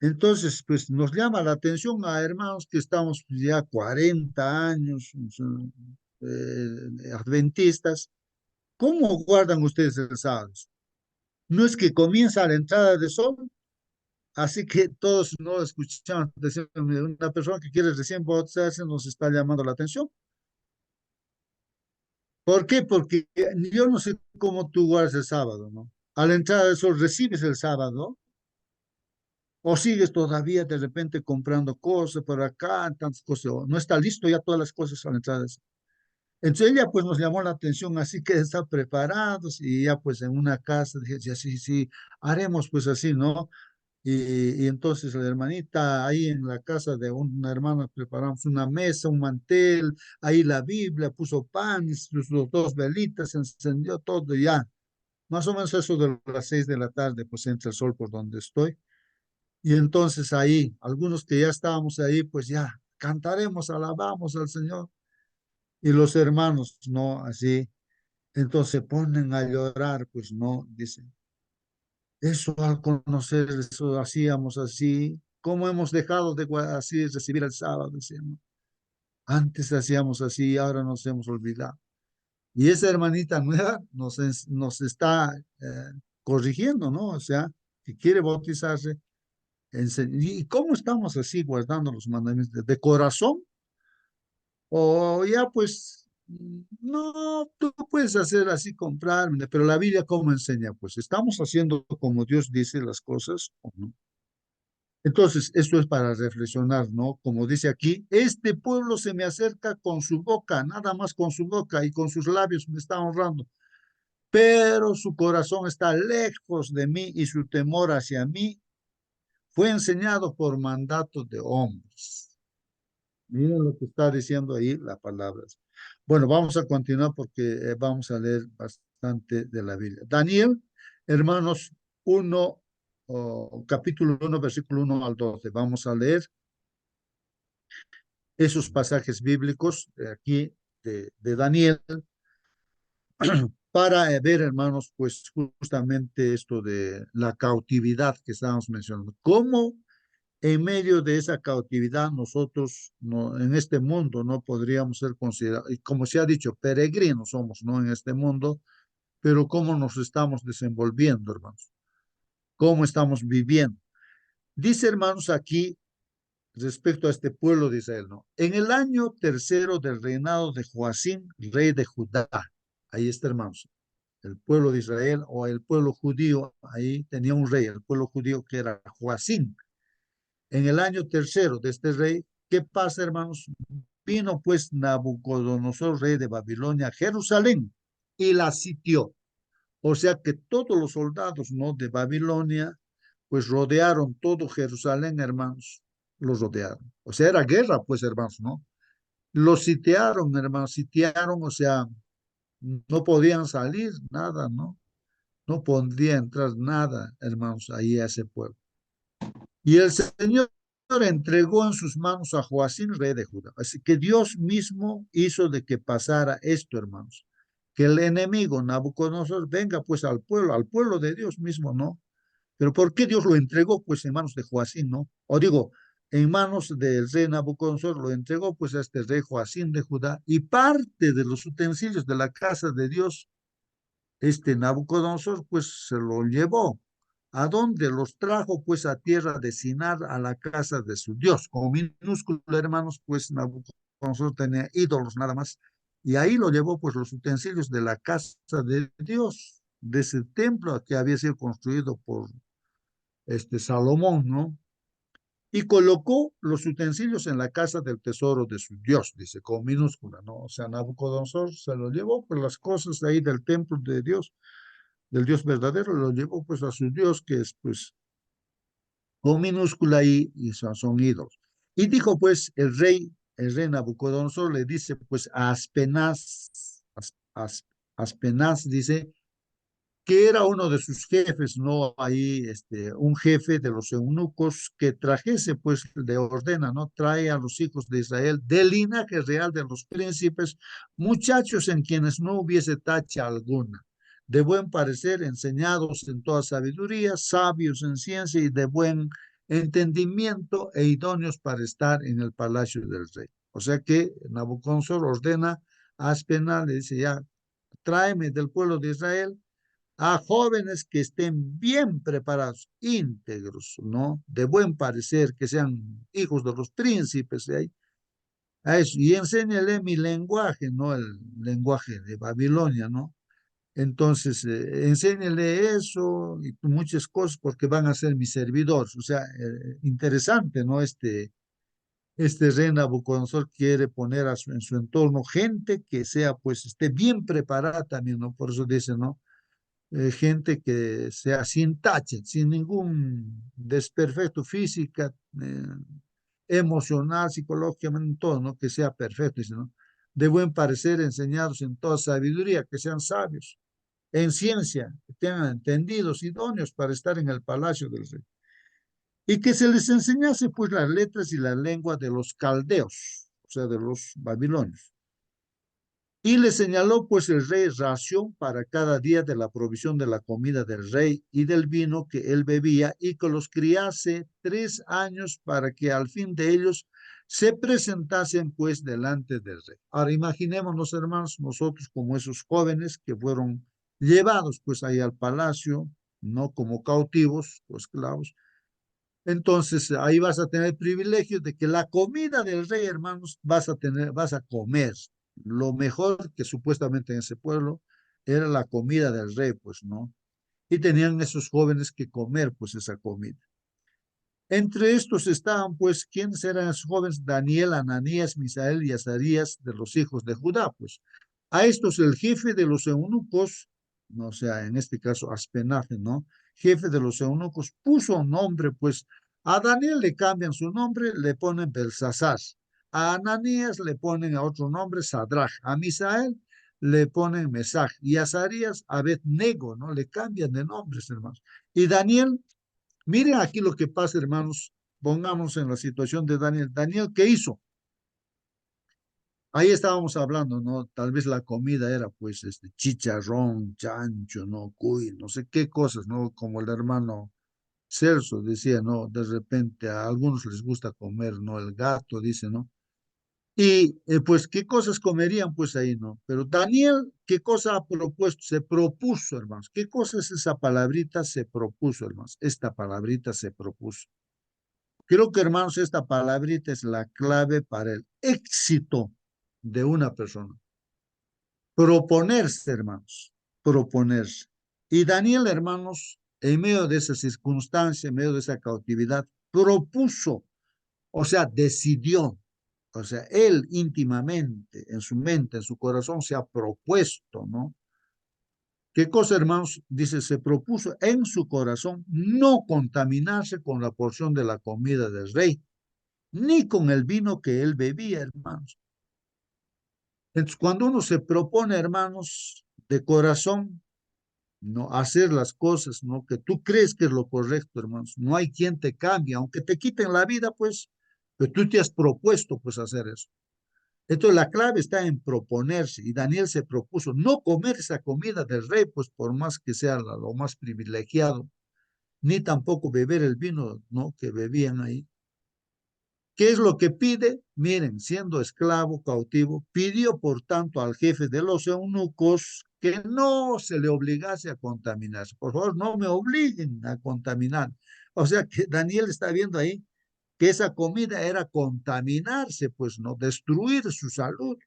Entonces, pues nos llama la atención a hermanos que estamos ya 40 años, adventistas. ¿Cómo guardan ustedes el sábado? ¿No es que comienza a la entrada del sol? Así que todos no escuchaban, decían, una persona que quiere recién bautizarse nos está llamando la atención. ¿Por qué? Porque yo no sé cómo tú guardas el sábado, ¿no? Al entrar al sol, recibes el sábado, o sigues todavía de repente comprando cosas por acá, tantas cosas, o no está listo ya todas las cosas al entrar. Entonces ella pues nos llamó la atención, así que está preparados y ya pues en una casa dije, ya sí, sí, haremos pues así, ¿no? Y entonces la hermanita ahí en la casa de una hermana preparamos una mesa, un mantel, ahí la Biblia, puso panes, puso dos velitas, encendió todo y ya. Más o menos eso de las 6 de la tarde, pues entra el sol por donde estoy. Y entonces ahí, algunos que ya estábamos ahí, pues ya cantaremos, alabamos al Señor. Y los hermanos, no, así. Entonces se ponen a llorar, pues no, dicen. Eso al conocer, eso hacíamos así. ¿Cómo hemos dejado de así recibir el sábado? Decíamos. Antes hacíamos así, ahora nos hemos olvidado. Y esa hermanita nueva nos está corrigiendo, ¿no? O sea, que quiere bautizarse. ¿Y cómo estamos así guardando los mandamientos? ¿De corazón? O ya pues, no, tú puedes hacer así, comprarme, pero la Biblia ¿cómo enseña? Pues estamos haciendo como Dios dice las cosas, ¿o no? Entonces, esto es para reflexionar, ¿no? Como dice aquí, este pueblo se me acerca con su boca, nada más con su boca y con sus labios me está honrando, pero su corazón está lejos de mí y su temor hacia mí fue enseñado por mandato de hombres. Miren lo que está diciendo ahí la palabra. Bueno, vamos a continuar porque vamos a leer bastante de la Biblia. Daniel, hermanos, 1, capítulo 1, versículo 1 al 12. Vamos a leer esos pasajes bíblicos de aquí de Daniel para ver, hermanos, pues justamente esto de la cautividad que estábamos mencionando. ¿Cómo en medio de esa cautividad nosotros no, en este mundo no podríamos ser considerados, y como se ha dicho, peregrinos somos, ¿no? En este mundo, pero cómo nos estamos desenvolviendo, hermanos, cómo estamos viviendo. Dice, hermanos, aquí respecto a este pueblo de Israel, ¿no? En el año tercero del reinado de Joacim, rey de Judá, ahí está, hermanos, el pueblo de Israel o el pueblo judío, ahí tenía un rey, el pueblo judío que era Joacim. En el año tercero de este rey, ¿qué pasa, hermanos? Vino pues Nabucodonosor, rey de Babilonia, a Jerusalén y la sitió. O sea que todos los soldados, ¿no? De Babilonia, pues rodearon todo Jerusalén, hermanos. Los rodearon. O sea, era guerra, pues, hermanos, ¿no? Los sitiaron, hermanos, sitiaron, o sea, no podían salir, nada, ¿no? No podía entrar nada, hermanos, ahí a ese pueblo. Y el Señor entregó en sus manos a Joacim, rey de Judá. Así que Dios mismo hizo de que pasara esto, hermanos. Que el enemigo Nabucodonosor venga pues al pueblo de Dios mismo, ¿no? Pero ¿por qué Dios lo entregó pues en manos de Joacim, ¿no? O digo, en manos del rey Nabucodonosor lo entregó pues a este rey Joacim de Judá y parte de los utensilios de la casa de Dios, este Nabucodonosor pues se lo llevó. ¿A dónde los trajo? Pues a tierra de Sinar, a la casa de su Dios. Como minúsculo, hermanos, pues Nabucodonosor tenía ídolos nada más. Y ahí lo llevó pues los utensilios de la casa de Dios, de ese templo que había sido construido por este Salomón, ¿no? Y colocó los utensilios en la casa del tesoro de su Dios, dice, con minúscula, ¿no? O sea, Nabucodonosor se lo llevó pues las cosas de ahí del templo de Dios, del Dios verdadero, lo llevó pues a su Dios, que es pues con minúscula y son ídolos. Y dijo pues el rey Nabucodonosor le dice pues a Aspenaz, Aspenaz dice que era uno de sus jefes, ¿no? Ahí, un jefe de los eunucos que trajese, pues, le ordena, ¿no? Trae a los hijos de Israel del linaje real de los príncipes, muchachos en quienes no hubiese tacha alguna, de buen parecer, enseñados en toda sabiduría, sabios en ciencia y de buen entendimiento e idóneos para estar en el palacio del rey. O sea que Nabucodonosor ordena a Aspenaz, le dice, ya, tráeme del pueblo de Israel a jóvenes que estén bien preparados, íntegros, ¿no? De buen parecer, que sean hijos de los príncipes, ¿sí? A eso, y enséñale mi lenguaje, ¿no? El lenguaje de Babilonia, ¿no? Entonces, enséñale eso y muchas cosas porque van a ser mis servidores. O sea, interesante, ¿no? Este rey Nabucodonosor quiere poner en su entorno gente que sea, pues, esté bien preparada también, ¿no? Por eso dice, ¿no? Gente que sea sin tache, sin ningún desperfecto física, emocional, psicológicamente, todo, ¿no? Que sea perfecto, dice, ¿no? De buen parecer, enseñados en toda sabiduría, que sean sabios, en ciencia, que tengan entendidos, idóneos para estar en el palacio del rey. Y que se les enseñase, pues, las letras y la lengua de los caldeos, o sea, de los babilonios. Y le señaló pues el rey ración para cada día de la provisión de la comida del rey y del vino que él bebía, y que los criase 3 años para que al fin de ellos se presentasen pues delante del rey. Ahora imaginémonos, hermanos, nosotros como esos jóvenes que fueron llevados pues ahí al palacio, no como cautivos o esclavos. Entonces ahí vas a tener el privilegio de que la comida del rey, hermanos, vas a comer. Lo mejor que supuestamente en ese pueblo era la comida del rey, pues, ¿no? Y tenían esos jóvenes que comer, pues, esa comida. Entre estos estaban, pues, ¿quiénes eran esos jóvenes? Daniel, Ananías, Misael y Azarías de los hijos de Judá, pues. A estos el jefe de los eunucos, no, o sea, en este caso Aspenaje, ¿no? Jefe de los eunucos, puso un nombre, pues, a Daniel le cambian su nombre, le ponen Belsasar. A Ananías le ponen a otro nombre, Sadrach. A Misael le ponen Mesach. Y a Azarías, Abednego, ¿no? Le cambian de nombres, hermanos. Y Daniel, miren aquí lo que pasa, hermanos. Pongamos en la situación de Daniel. Daniel, ¿qué hizo? Ahí estábamos hablando, ¿no? Tal vez la comida era, pues, chicharrón, chancho, ¿no? Cuy, no sé qué cosas, ¿no? Como el hermano Celso decía, ¿no? De repente a algunos les gusta comer, ¿no? El gato, dice, ¿no? Y, pues, ¿qué cosas comerían, pues, ahí, ¿no? Pero Daniel, ¿qué cosa ha propuesto? Se propuso, hermanos. ¿Qué cosa es esa palabrita? Se propuso, hermanos. Esta palabrita se propuso. Creo que, hermanos, esta palabrita es la clave para el éxito de una persona. Proponerse, hermanos, proponerse. Y Daniel, hermanos, en medio de esa circunstancia, en medio de esa cautividad, propuso, o sea, decidió, o sea, él íntimamente, en su mente, en su corazón, se ha propuesto, ¿no? ¿Qué cosa, hermanos? Dice, se propuso en su corazón no contaminarse con la porción de la comida del rey, ni con el vino que él bebía, hermanos. Entonces, cuando uno se propone, hermanos, de corazón, no hacer las cosas, ¿no? Que tú crees que es lo correcto, hermanos. No hay quien te cambie, aunque te quiten la vida, pues, pero tú te has propuesto, pues, hacer eso. Entonces, la clave está en proponerse, y Daniel se propuso no comer esa comida del rey, pues, por más que sea lo más privilegiado, ni tampoco beber el vino, ¿no? Que bebían ahí. ¿Qué es lo que pide? Miren, siendo esclavo, cautivo, pidió por tanto al jefe de los eunucos que no se le obligase a contaminarse. Por favor, no me obliguen a contaminar. O sea que Daniel está viendo ahí que esa comida era contaminarse, pues no, destruir su salud.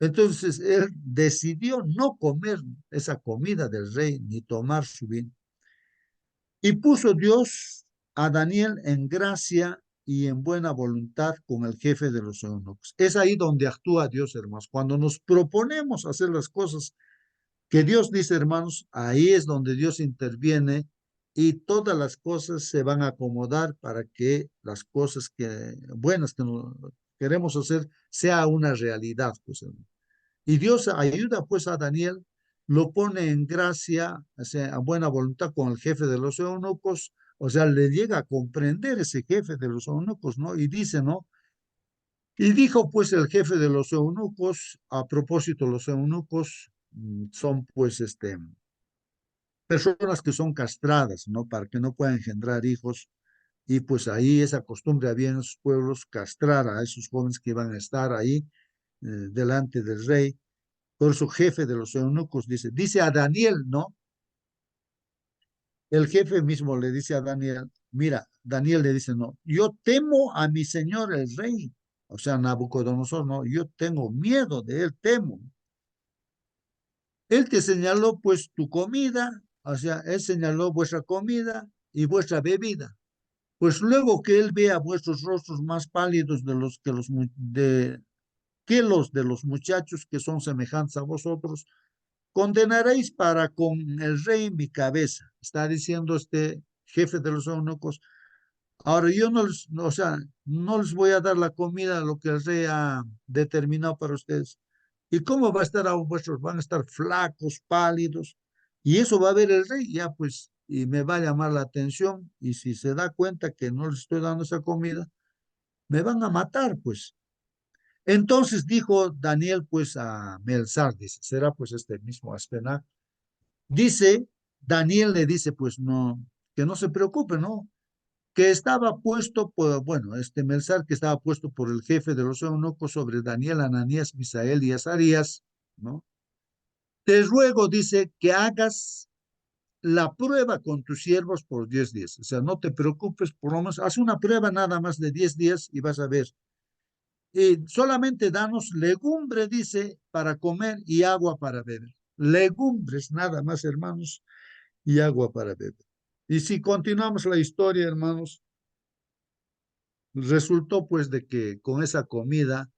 Entonces él decidió no comer esa comida del rey ni tomar su vino. Y puso Dios a Daniel en gracia y en buena voluntad con el jefe de los eunucos. Es ahí donde actúa Dios, hermanos. Cuando nos proponemos hacer las cosas que Dios dice, hermanos, ahí es donde Dios interviene y todas las cosas se van a acomodar para que las cosas buenas que queremos hacer sea una realidad, pues, hermanos. Y Dios ayuda pues a Daniel, lo pone en gracia, o sea, a buena voluntad con el jefe de los eunucos, o sea, le llega a comprender ese jefe de los eunucos, ¿no? Y dice, ¿no? Y dijo pues el jefe de los eunucos, a propósito, los eunucos son pues personas que son castradas, ¿no? Para que no puedan engendrar hijos. Y pues ahí esa costumbre había en esos pueblos, castrar a esos jóvenes que iban a estar ahí delante del rey, Por su jefe de los eunucos dice a Daniel, ¿no? El jefe mismo le dice a Daniel, mira, Daniel le dice, no, yo temo a mi señor el rey, o sea, Nabucodonosor, no, yo tengo miedo de él, temo. Él te señaló pues tu comida, o sea, él señaló vuestra comida y vuestra bebida. Pues luego que él vea vuestros rostros más pálidos que los de los muchachos que son semejantes a vosotros, condenaréis para con el rey mi cabeza. Está diciendo este jefe de los eunucos. Ahora yo no les, o sea, no les voy a dar la comida, lo que el rey ha determinado para ustedes. ¿Y cómo va a estar a vuestros? Van a estar flacos, pálidos. Y eso va a ver el rey, ya pues, y me va a llamar la atención. Y si se da cuenta que no les estoy dando esa comida, me van a matar, pues. Entonces dijo Daniel, pues, a Melzar, dice, será pues este mismo Aspenaz. Dice, Daniel le dice, pues, no, que no se preocupe, ¿no? Que estaba puesto por, bueno, este Melzar que estaba puesto por el jefe de los eunucos sobre Daniel, Ananías, Misael y Azarías, ¿no? Te ruego, dice, que hagas la prueba con tus siervos por 10 días. O sea, no te preocupes, por lo menos, haz una prueba nada más de 10 días y vas a ver. Y solamente danos legumbre, dice, para comer y agua para beber. Legumbres, nada más, hermanos, y agua para beber. Y si continuamos la historia, hermanos, resultó pues de que con esa comida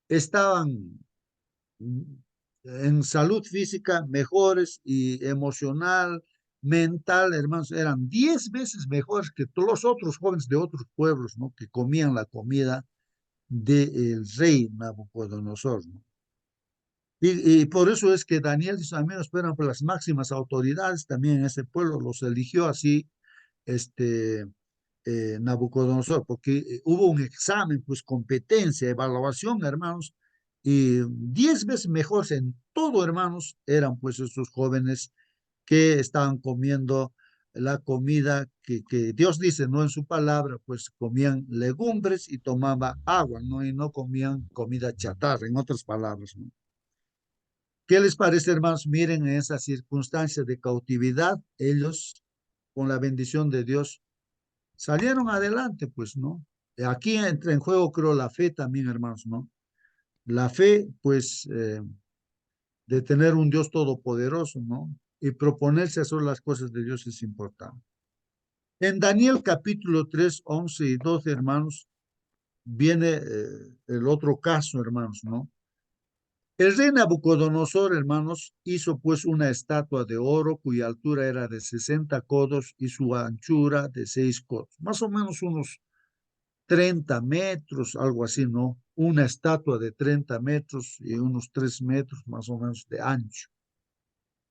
estaban en salud física mejores y emocional, mental, hermanos, eran 10 veces mejores que todos los otros jóvenes de otros pueblos, ¿no? Que comían la comida del rey Nabucodonosor, ¿no? Y por eso es que Daniel dice, a mí me esperan por las máximas autoridades también en ese pueblo, los eligió así, este, Nabucodonosor, porque hubo un examen, pues competencia, evaluación, hermanos, y 10 veces mejores en todo, hermanos, eran pues estos jóvenes que estaban comiendo la comida que Dios dice, no en su palabra, pues comían legumbres y tomaban agua, ¿no? Y no comían comida chatarra, en otras palabras, ¿no? ¿Qué les parece, hermanos? Miren, en esa circunstancia de cautividad, ellos, con la bendición de Dios, salieron adelante, pues, ¿no? Aquí entra en juego, creo, la fe también, hermanos, ¿no? La fe, pues, de tener un Dios todopoderoso, ¿no? Y proponerse hacer las cosas de Dios es importante. En Daniel capítulo 3, 11 y 12, hermanos, viene el otro caso, hermanos, ¿no? El rey Nabucodonosor, hermanos, hizo pues una estatua de oro cuya altura era de 60 codos y su anchura de 6 codos, más o menos unos 30 metros, algo así, ¿no? Una estatua de 30 metros y unos 3 metros más o menos de ancho.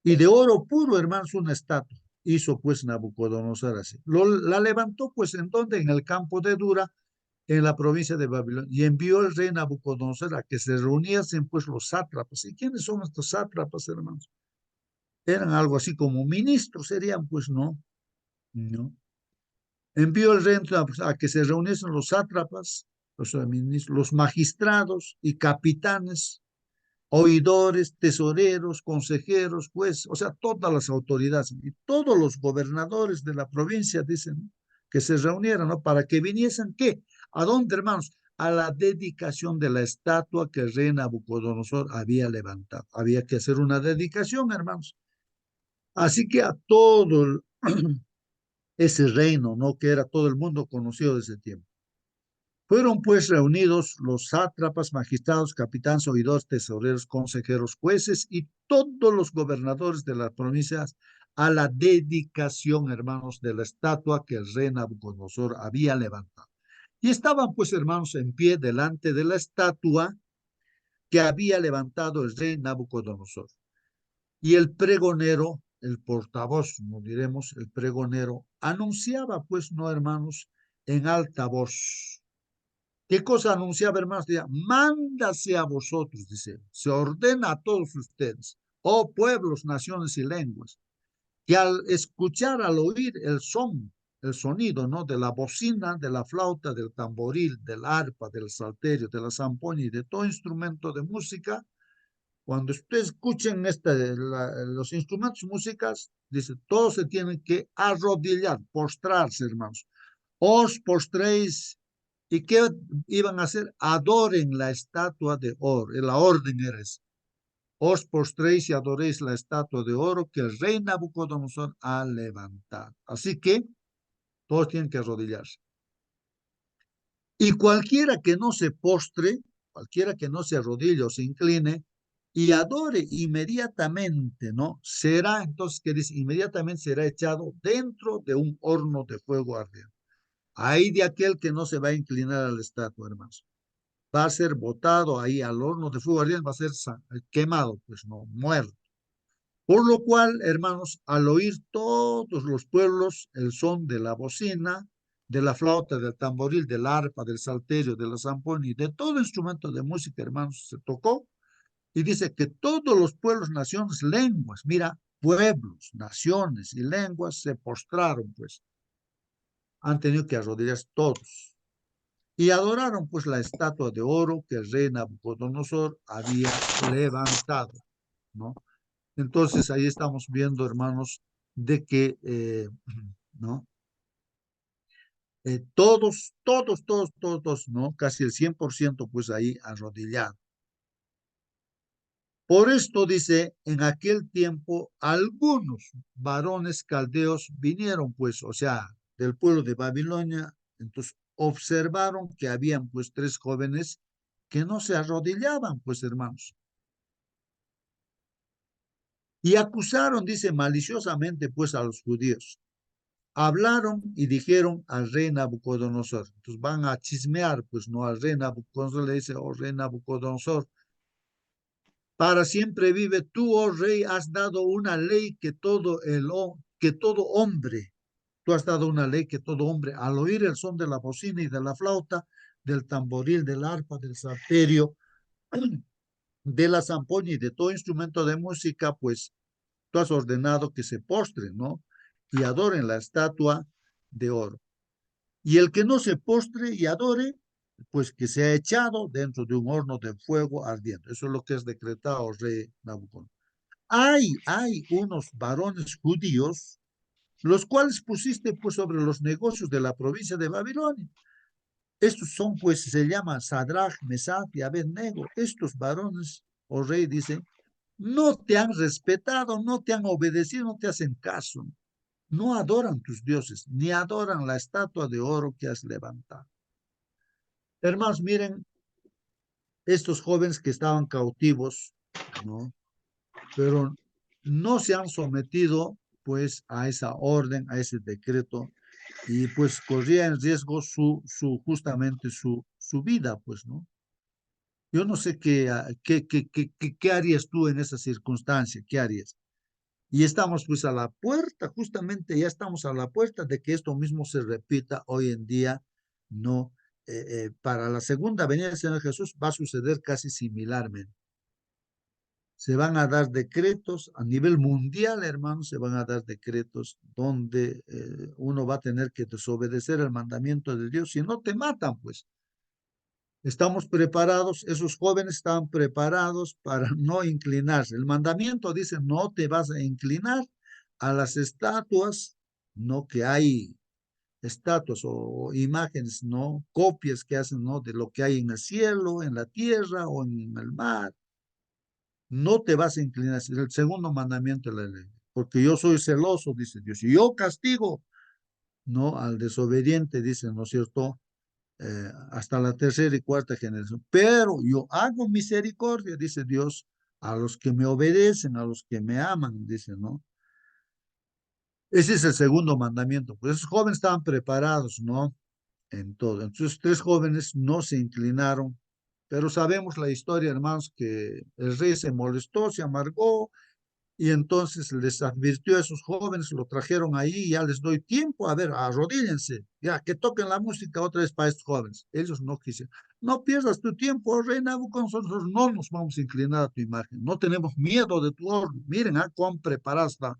Y de oro puro, hermanos, una estatua. Hizo pues Nabucodonosor así. La levantó pues en donde, en el campo de Dura, en la provincia de Babilonia, y envió el rey Nabucodonosor a que se reuniesen pues los sátrapas. ¿Y quiénes son estos sátrapas, hermanos? Eran algo así como ministros, serían pues, ¿no? ¿No? Envió el rey a que se reuniesen los sátrapas, los magistrados y capitanes, oidores, tesoreros, consejeros, jueces, o sea, todas las autoridades y todos los gobernadores de la provincia, dicen, ¿no? Que se reunieran, ¿no? Para que viniesen, ¿qué? ¿A dónde, hermanos? A la dedicación de la estatua que el rey Nabucodonosor había levantado. Había que hacer una dedicación, hermanos. Así que a todo ese reino, ¿no? Que era todo el mundo conocido de ese tiempo. Fueron pues reunidos los sátrapas, magistrados, capitanes, oidores, tesoreros, consejeros, jueces y todos los gobernadores de las provincias a la dedicación, hermanos, de la estatua que el rey Nabucodonosor había levantado. Y estaban pues, hermanos, en pie delante de la estatua que había levantado el rey Nabucodonosor. Y el pregonero, el portavoz, no diremos, el pregonero, anunciaba pues, no, hermanos, en alta voz. ¿Qué cosa anunciaba, hermanos? Decía, mándase a vosotros, dice, se ordena a todos ustedes, oh pueblos, naciones y lenguas, que al escuchar, al oír el sonido, ¿no? De la bocina, de la flauta, del tamboril, del arpa, del salterio, de la zampoña y de todo instrumento de música, Cuando ustedes escuchen los instrumentos musicales, dice, todos se tienen que arrodillar, postrarse, hermanos. Os postréis. ¿Y qué iban a hacer? Adoren la estatua de oro. La orden era esa. Os postréis y adoréis la estatua de oro que el rey Nabucodonosor ha levantado. Así que todos tienen que arrodillarse. Y cualquiera que no se postre, cualquiera que no se arrodille o se incline y adore inmediatamente, ¿no? Será, entonces, ¿qué dice? Inmediatamente será echado dentro de un horno de fuego ardiente. Ahí de aquel que no se va a inclinar a la estatua, hermanos. Va a ser botado ahí al horno de fuego ardiente, va a ser quemado, pues no, muerto. Por lo cual, hermanos, al oír todos los pueblos el son de la bocina, de la flauta, del tamboril, del arpa, del salterio, de la zampoña y de todo instrumento de música, hermanos, se tocó. Y dice que todos los pueblos, naciones, lenguas, mira, pueblos, naciones y lenguas se postraron, pues. Han tenido que arrodillarse todos. Y adoraron, pues, la estatua de oro que el rey Nabucodonosor había levantado, ¿no? Entonces ahí estamos viendo, hermanos, de que, ¿no? Todos, ¿no? Casi el 100%, pues ahí arrodillado. Por esto dice, en aquel tiempo, algunos varones caldeos vinieron, pues, o sea, del pueblo de Babilonia, entonces observaron que habían, pues, 3 jóvenes que no se arrodillaban, pues, hermanos. Y acusaron, dice, maliciosamente, pues, a los judíos. Hablaron y dijeron al rey Nabucodonosor. Entonces van a chismear, pues, no al rey Nabucodonosor, le dice, oh rey Nabucodonosor, para siempre vive tú, oh rey, has dado una ley que todo hombre, tú has dado una ley que todo hombre, al oír el son de la bocina y de la flauta, del tamboril, del arpa, del salterio, de la zampoña y de todo instrumento de música, pues tú has ordenado que se postren, ¿no? Y adoren la estatua de oro. Y el que no se postre y adore, pues que sea echado dentro de un horno de fuego ardiente. Eso es lo que es decretado, rey Nabucodonosor. Hay unos varones judíos, los cuales pusiste pues sobre los negocios de la provincia de Babilonia. Estos son, pues, se llaman Sadrach, Mesach y Abednego. Estos varones, oh rey, dice, no te han respetado, no te han obedecido, no te hacen caso. No adoran tus dioses, ni adoran la estatua de oro que has levantado. Hermanos, miren, estos jóvenes que estaban cautivos, ¿no? Pero no se han sometido, pues, a esa orden, a ese decreto, y pues corría en riesgo justamente su vida, pues, ¿no? Yo no sé qué harías tú en esa circunstancia, ¿qué harías? Y estamos pues a la puerta, justamente ya estamos a la puerta de que esto mismo se repita hoy en día, ¿no? Para la segunda venida del Señor Jesús va a suceder casi similarmente. Se van a dar decretos a nivel mundial, hermanos, se van a dar decretos donde uno va a tener que desobedecer el mandamiento de Dios. Si no te matan, pues. Estamos preparados, esos jóvenes estaban preparados para no inclinarse. El mandamiento dice, no te vas a inclinar a las estatuas, no que hay estatuas o imágenes, no copias que hacen, no de lo que hay en el cielo, en la tierra o en el mar. No te vas a inclinar. Es el segundo mandamiento de la ley. Porque yo soy celoso, dice Dios, y yo castigo, no al desobediente, dice, ¿no es cierto? Hasta la tercera y cuarta generación. Pero yo hago misericordia, dice Dios, a los que me obedecen, a los que me aman, dice, ¿no? Ese es el segundo mandamiento. Pues esos jóvenes estaban preparados, ¿no? En todo. Entonces, 3 jóvenes no se inclinaron, pero sabemos la historia, hermanos, que el rey se molestó, se amargó, y entonces les advirtió a esos jóvenes, lo trajeron ahí, ya les doy tiempo, a ver, arrodíllense, ya, que toquen la música otra vez para estos jóvenes. Ellos no quisieron. No pierdas tu tiempo, rey Nabucodonosor, nosotros no nos vamos a inclinar a tu imagen, no tenemos miedo de tu orden. Miren, cuán preparada está.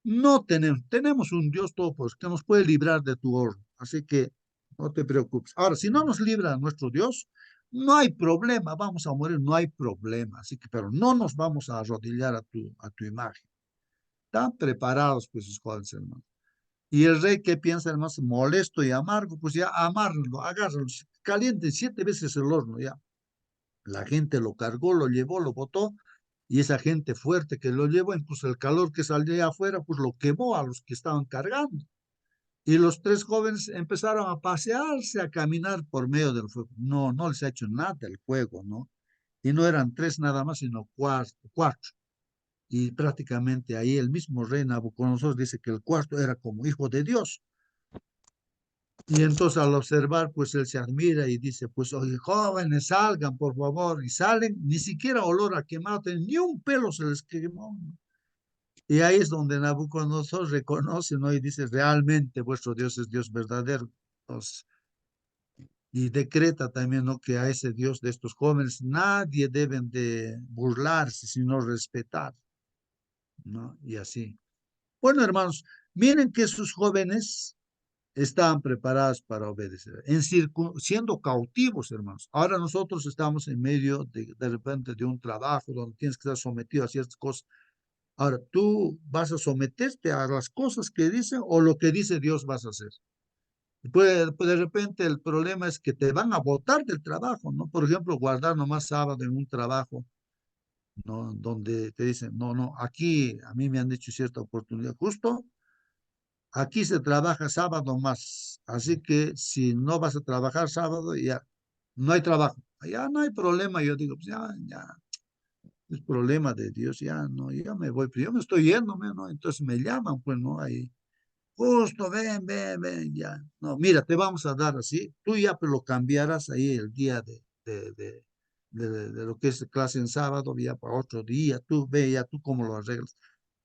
No tenemos un Dios todopoderoso que nos puede librar de tu orden, así que no te preocupes. Ahora, si no nos libra nuestro Dios, no hay problema, vamos a morir, no hay problema, así que, pero no nos vamos a arrodillar a tu imagen. Están preparados, pues, sus jóvenes hermanos. Y el rey, ¿qué piensa, hermanos? Molesto y amargo, pues ya amárrenlo, agárrenlo, calienten 7 veces el horno, ya. La gente lo cargó, lo llevó, lo botó, y esa gente fuerte que lo llevó, incluso el calor que salía afuera, pues lo quemó a los que estaban cargando. Y los 3 jóvenes empezaron a pasearse, a caminar por medio del fuego. No, no les ha hecho nada el fuego, ¿no? Y no eran 3 nada más, sino 4. Y prácticamente ahí el mismo rey Nabucodonosor dice que el cuarto era como hijo de Dios. Y entonces al observar, pues él se admira y dice, pues, oye, jóvenes, salgan, por favor. Y salen, ni siquiera olor a quemado, ni un pelo se les quemó. Y ahí es donde Nabucodonosor reconoce, ¿no? Y dice, realmente vuestro Dios es Dios verdadero. Entonces, y decreta también, ¿no? Que a ese Dios de estos jóvenes nadie deben de burlarse, sino respetar, ¿no? Y así. Bueno, hermanos, miren que sus jóvenes estaban preparados para obedecer, siendo cautivos, hermanos. Ahora nosotros estamos en medio de repente de un trabajo donde tienes que estar sometido a ciertas cosas. Ahora, ¿tú vas a someterte a las cosas que dicen o lo que dice Dios vas a hacer? Pues de repente el problema es que te van a botar del trabajo, ¿no? Por ejemplo, guardar nomás sábado en un trabajo, ¿no? Donde te dicen, no, no, aquí a mí me han dicho cierta oportunidad, justo aquí se trabaja sábado más, así que si no vas a trabajar sábado, ya no hay trabajo. Ya no hay problema, yo digo, pues ya, es problema de Dios, ya no, ya me voy, pero yo me estoy yéndome, ¿no? Entonces me llaman, pues, ¿no? Ahí, justo, ven, ya. No, mira, te vamos a dar así, tú ya pues, lo cambiarás ahí el día de lo que es clase en sábado, ya para otro día, tú ve, ya tú cómo lo arreglas.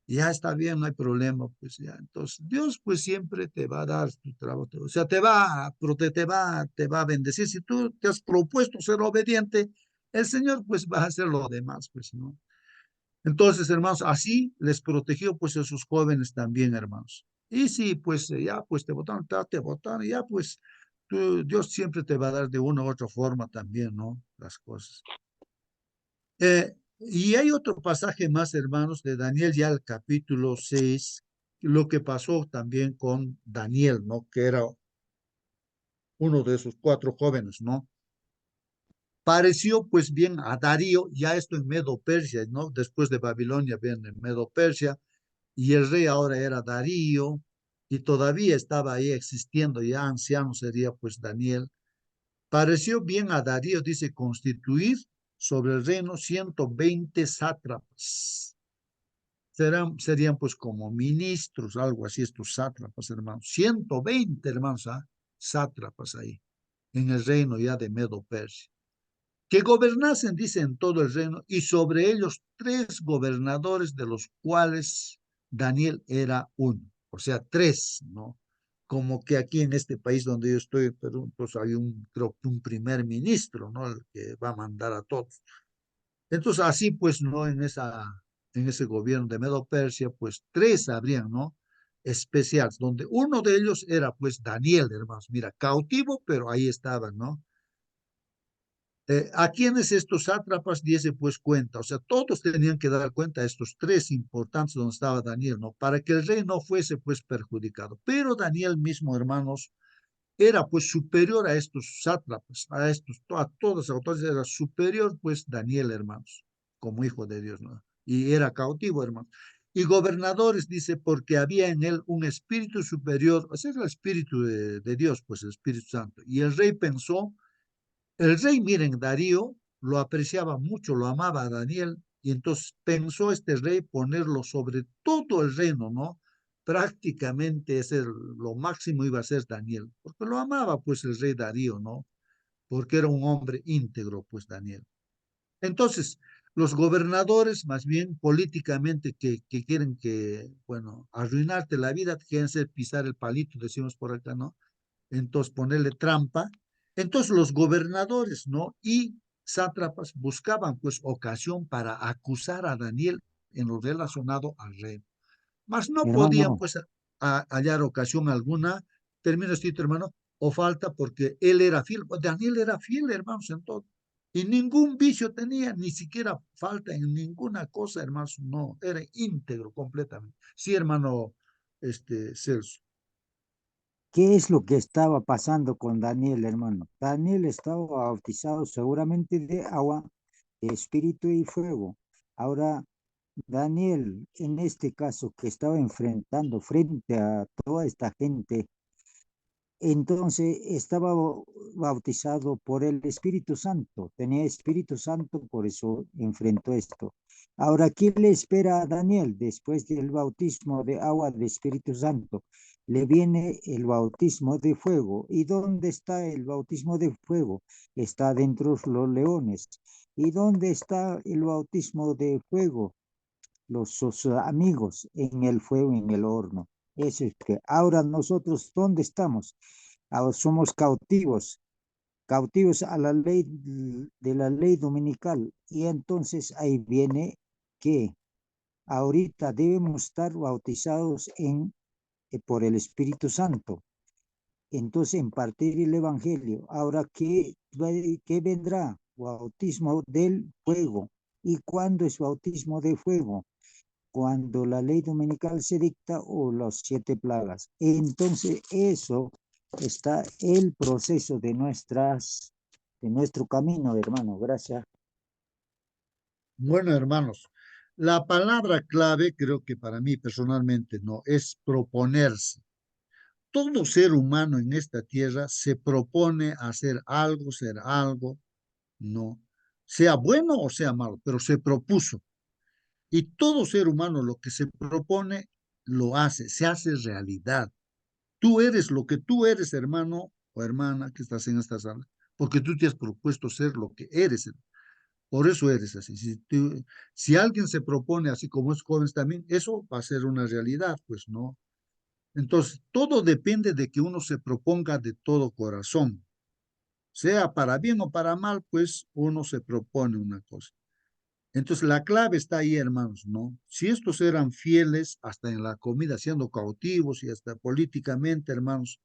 Ya está bien, no hay problema, pues ya. Entonces, Dios pues siempre te va a dar tu trabajo, o sea, te va a bendecir. Si tú te has propuesto ser obediente, el Señor pues va a hacer lo demás, pues, ¿no? Entonces, hermanos, así les protegió pues a sus jóvenes también, hermanos. Y sí, pues ya pues te votaron, ya pues Dios siempre te va a dar de una u otra forma también, ¿no? Las cosas. Y hay otro pasaje más, hermanos, de Daniel, ya el capítulo 6, lo que pasó también con Daniel, ¿no? Que era uno de esos 4 jóvenes, ¿no? Pareció pues bien a Darío, ya esto en Medo-Persia, ¿no? Después de Babilonia viene Medo-Persia, y el rey ahora era Darío, y todavía estaba ahí existiendo, ya anciano sería pues Daniel. Pareció bien a Darío, dice, constituir sobre el reino 120 sátrapas. Serían pues como ministros, algo así, estos sátrapas, hermanos. 120, hermanos, sátrapas ahí, en el reino ya de Medo-Persia. Que gobernasen, dice, en todo el reino, y sobre ellos 3 gobernadores, de los cuales Daniel era uno. O sea, 3, ¿no? Como que aquí en este país donde yo estoy, pero pues hay creo que un primer ministro, ¿no? El que va a mandar a todos. Entonces, así pues, ¿no? En ese gobierno de Medo-Persia, pues 3 habrían, ¿no? Especiales, donde uno de ellos era pues Daniel, hermanos. Mira, cautivo, pero ahí estaban, ¿no? ¿A quiénes estos sátrapas diese pues cuenta? O sea, todos tenían que dar cuenta a estos 3 importantes donde estaba Daniel, ¿no? Para que el rey no fuese pues perjudicado. Pero Daniel mismo, hermanos, era pues superior a estos sátrapas, a todas las autoridades, era superior pues Daniel, hermanos, como hijo de Dios, ¿no? Y era cautivo, hermanos. Y gobernadores, dice, porque había en él un espíritu superior, o sea, el espíritu de Dios, pues el Espíritu Santo. Y el rey pensó, el rey, miren, Darío lo apreciaba mucho, lo amaba a Daniel, y entonces pensó este rey ponerlo sobre todo el reino, ¿no? Prácticamente lo máximo iba a ser Daniel, porque lo amaba pues el rey Darío, ¿no? Porque era un hombre íntegro, pues Daniel. Entonces, los gobernadores, más bien políticamente, que quieren bueno, arruinarte la vida, quieren hacer pisar el palito, decimos por acá, ¿no? Entonces ponerle trampa. Entonces los gobernadores, ¿no? Y sátrapas buscaban pues ocasión para acusar a Daniel en lo relacionado al reino. Mas no podían Hermano, pues hallar ocasión alguna, termina esto, hermano, o falta porque él era fiel. Daniel era fiel, hermanos, en todo. Y ningún vicio tenía, ni siquiera falta en ninguna cosa, hermanos, no, era íntegro completamente. Sí, hermano, Celso. ¿Qué es lo que estaba pasando con Daniel, hermano? Daniel estaba bautizado seguramente de agua, de espíritu y fuego. Ahora, Daniel, en este caso que estaba enfrentando frente a toda esta gente, entonces estaba bautizado por el Espíritu Santo, tenía Espíritu Santo, por eso enfrentó esto. Ahora, ¿qué le espera a Daniel después del bautismo de agua de Espíritu Santo? Le viene el bautismo de fuego. ¿Y dónde está el bautismo de fuego? Está dentro de los leones. ¿Y dónde está el bautismo de fuego? Sus amigos en el fuego, en el horno. Eso es que ahora nosotros, ¿dónde estamos? Ahora somos cautivos, cautivos a la ley de la ley dominical. Y entonces ahí viene que ahorita debemos estar bautizados por el Espíritu Santo. Entonces, impartir el Evangelio. Ahora, ¿qué vendrá? Bautismo del fuego. ¿Y cuándo es bautismo de fuego? Cuando la ley dominical se dicta o las 7 plagas. Entonces, eso está el proceso de nuestro camino, hermano. Gracias. Bueno, hermanos, la palabra clave, creo que para mí personalmente no, es proponerse. Todo ser humano en esta tierra se propone hacer algo, ser algo, no, sea bueno o sea malo, pero se propuso. Y todo ser humano lo que se propone, lo hace, se hace realidad. Tú eres lo que tú eres, hermano o hermana que estás en esta sala, porque tú te has propuesto ser lo que eres. Por eso eres así. Si alguien se propone así como es jóvenes también, eso va a ser una realidad, pues no. Entonces, todo depende de que uno se proponga de todo corazón. Sea para bien o para mal, pues uno se propone una cosa. Entonces, la clave está ahí, hermanos, ¿no? Si estos eran fieles hasta en la comida, siendo cautivos y hasta políticamente, hermanos,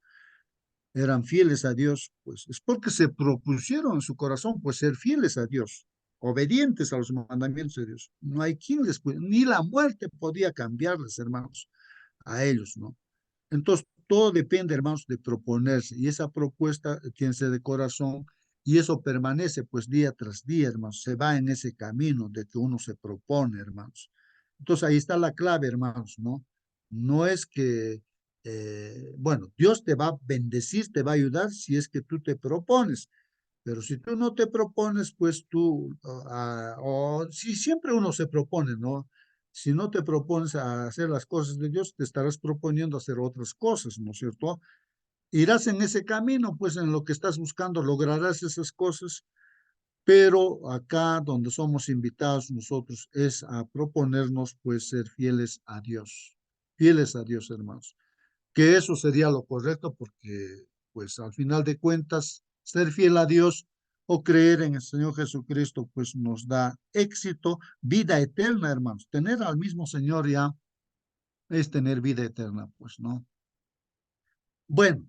eran fieles a Dios, pues es porque se propusieron en su corazón, pues ser fieles a Dios, obedientes a los mandamientos de Dios. No hay quien les puede, ni la muerte podía cambiarles, hermanos, a ellos, ¿no? Entonces, todo depende, hermanos, de proponerse, y esa propuesta tiene que ser de corazón, y eso permanece, pues, día tras día, hermanos, se va en ese camino de que uno se propone, hermanos. Entonces, ahí está la clave, hermanos, ¿no? No es que, bueno, Dios te va a bendecir, te va a ayudar si es que tú te propones, pero si tú no te propones, pues tú, o si siempre uno se propone, ¿no? Si no te propones a hacer las cosas de Dios, te estarás proponiendo hacer otras cosas, ¿no es cierto? Irás en ese camino, pues en lo que estás buscando lograrás esas cosas, pero acá donde somos invitados nosotros es a proponernos, pues ser fieles a Dios, hermanos, que eso sería lo correcto porque, pues al final de cuentas, ser fiel a Dios o creer en el Señor Jesucristo, pues nos da éxito, vida eterna, hermanos. Tener al mismo Señor ya es tener vida eterna, pues, ¿no? Bueno,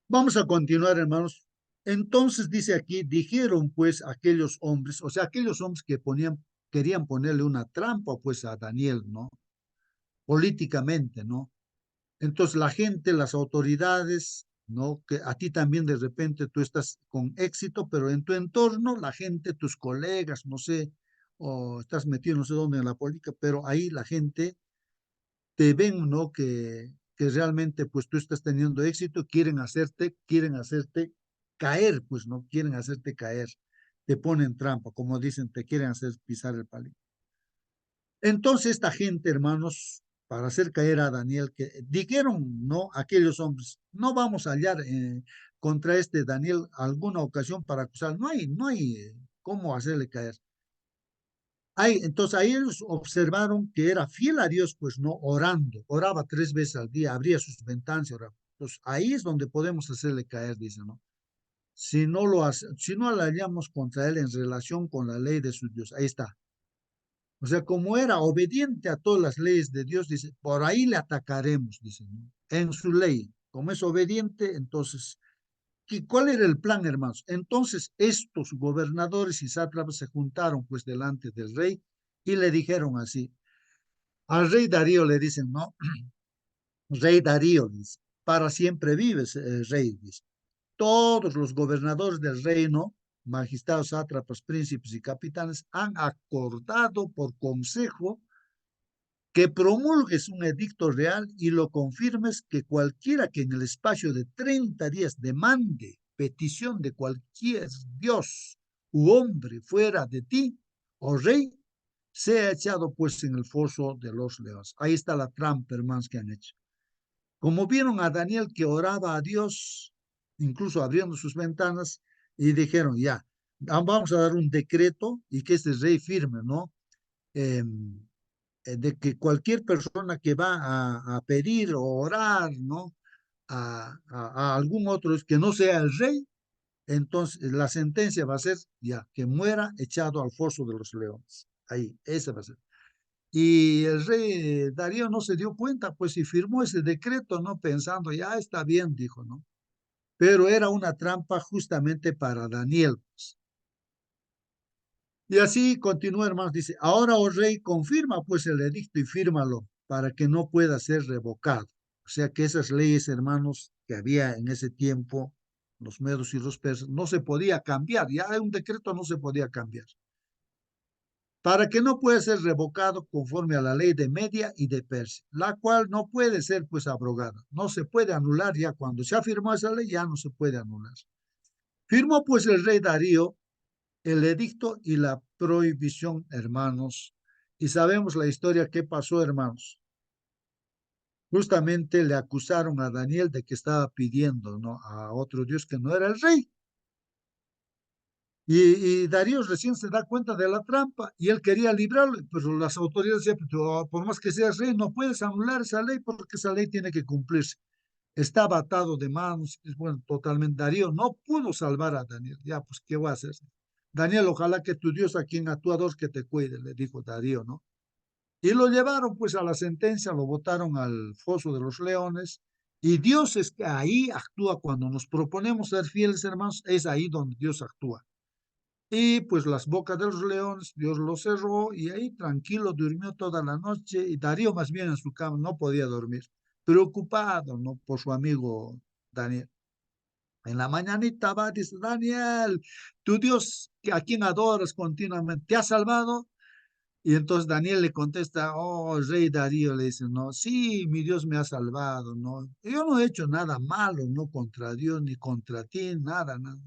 vamos a continuar, hermanos. Entonces dice aquí, dijeron pues aquellos hombres, o sea, aquellos hombres que querían ponerle una trampa pues a Daniel, ¿no? Políticamente, ¿no? Entonces la gente, las autoridades, ¿no? Que a ti también de repente tú estás con éxito, pero en tu entorno, la gente, tus colegas, no sé, o estás metido no sé dónde en la política, pero ahí la gente te ven, ¿no? Que realmente pues tú estás teniendo éxito, quieren hacerte caer, pues no quieren hacerte caer, te ponen trampa, como dicen, te quieren hacer pisar el palito. Entonces esta gente, hermanos, para hacer caer a Daniel, que dijeron, no, aquellos hombres, no vamos a hallar contra este Daniel alguna ocasión para acusar, no hay cómo hacerle caer. Entonces ahí ellos observaron que era fiel a Dios, pues no orando, oraba 3 veces al día, abría sus ventanas y oraba. Entonces ahí es donde podemos hacerle caer, dice, ¿no? Si no lo hallamos contra él en relación con la ley de su Dios, ahí está. O sea, como era obediente a todas las leyes de Dios, dice, por ahí le atacaremos, dice, ¿no? En su ley. Como es obediente, entonces ¿cuál era el plan, hermanos? Entonces estos gobernadores y sátrapas se juntaron pues delante del rey y le dijeron así. Al rey Darío le dicen, no, rey Darío, dice, para siempre vives, rey, dice. Todos los gobernadores del reino, magistrados, sátrapas, príncipes y capitanes, han acordado por consejo que promulgues un edicto real y lo confirmes que cualquiera que en el espacio de 30 días demande petición de cualquier dios u hombre fuera de ti, oh rey, sea echado pues en el foso de los leones. Ahí está la trampa, hermanos, que han hecho. Como vieron a Daniel que oraba a Dios, incluso abriendo sus ventanas, y dijeron, ya, vamos a dar un decreto y que este rey firme, ¿no? De que cualquier persona que va a pedir o orar, ¿no? A algún otro que no sea el rey, entonces la sentencia va a ser ya que muera echado al foso de los leones. Ahí, ese va a ser. Y el rey Darío no se dio cuenta, pues, y firmó ese decreto, ¿no? Pensando, ya está bien, dijo, ¿no? Pero era una trampa justamente para Daniel, pues. Y así continúa, hermanos, dice, ahora, oh rey, confirma pues el edicto y fírmalo para que no pueda ser revocado. O sea que esas leyes, hermanos, que había en ese tiempo, los medos y los persas, no se podía cambiar, ya un decreto no se podía cambiar. Para que no pueda ser revocado conforme a la ley de Media y de Persia, la cual no puede ser pues abrogada, no se puede anular ya cuando se ha firmado esa ley, ya no se puede anular. Firmó pues el rey Darío el edicto y la prohibición, hermanos. Y sabemos la historia que pasó, hermanos. Justamente le acusaron a Daniel de que estaba pidiendo, ¿no?, a otro Dios que no era el rey. Y Darío recién se da cuenta de la trampa y él quería librarlo, pero las autoridades decían, por más que seas rey, no puedes anular esa ley porque esa ley tiene que cumplirse. Estaba atado de manos, bueno, totalmente. Darío no pudo salvar a Daniel. Ya, pues, ¿qué voy a hacer? Daniel, ojalá que tu Dios, a quien actúa, que te cuide, le dijo Darío, ¿no? Y lo llevaron pues a la sentencia, lo botaron al foso de los leones. Y Dios es que ahí actúa cuando nos proponemos ser fieles, hermanos, es ahí donde Dios actúa. Y pues las bocas de los leones, Dios los cerró y ahí tranquilo durmió toda la noche y Darío más bien en su cama no podía dormir, preocupado, ¿no?, por su amigo Daniel. En la mañanita va, dice, Daniel, tu Dios a quien adoras continuamente, ¿te ha salvado? Y entonces Daniel le contesta, oh, rey Darío, le dice, no, sí, mi Dios me ha salvado, ¿no? Yo no he hecho nada malo, no contra Dios ni contra ti, nada, nada.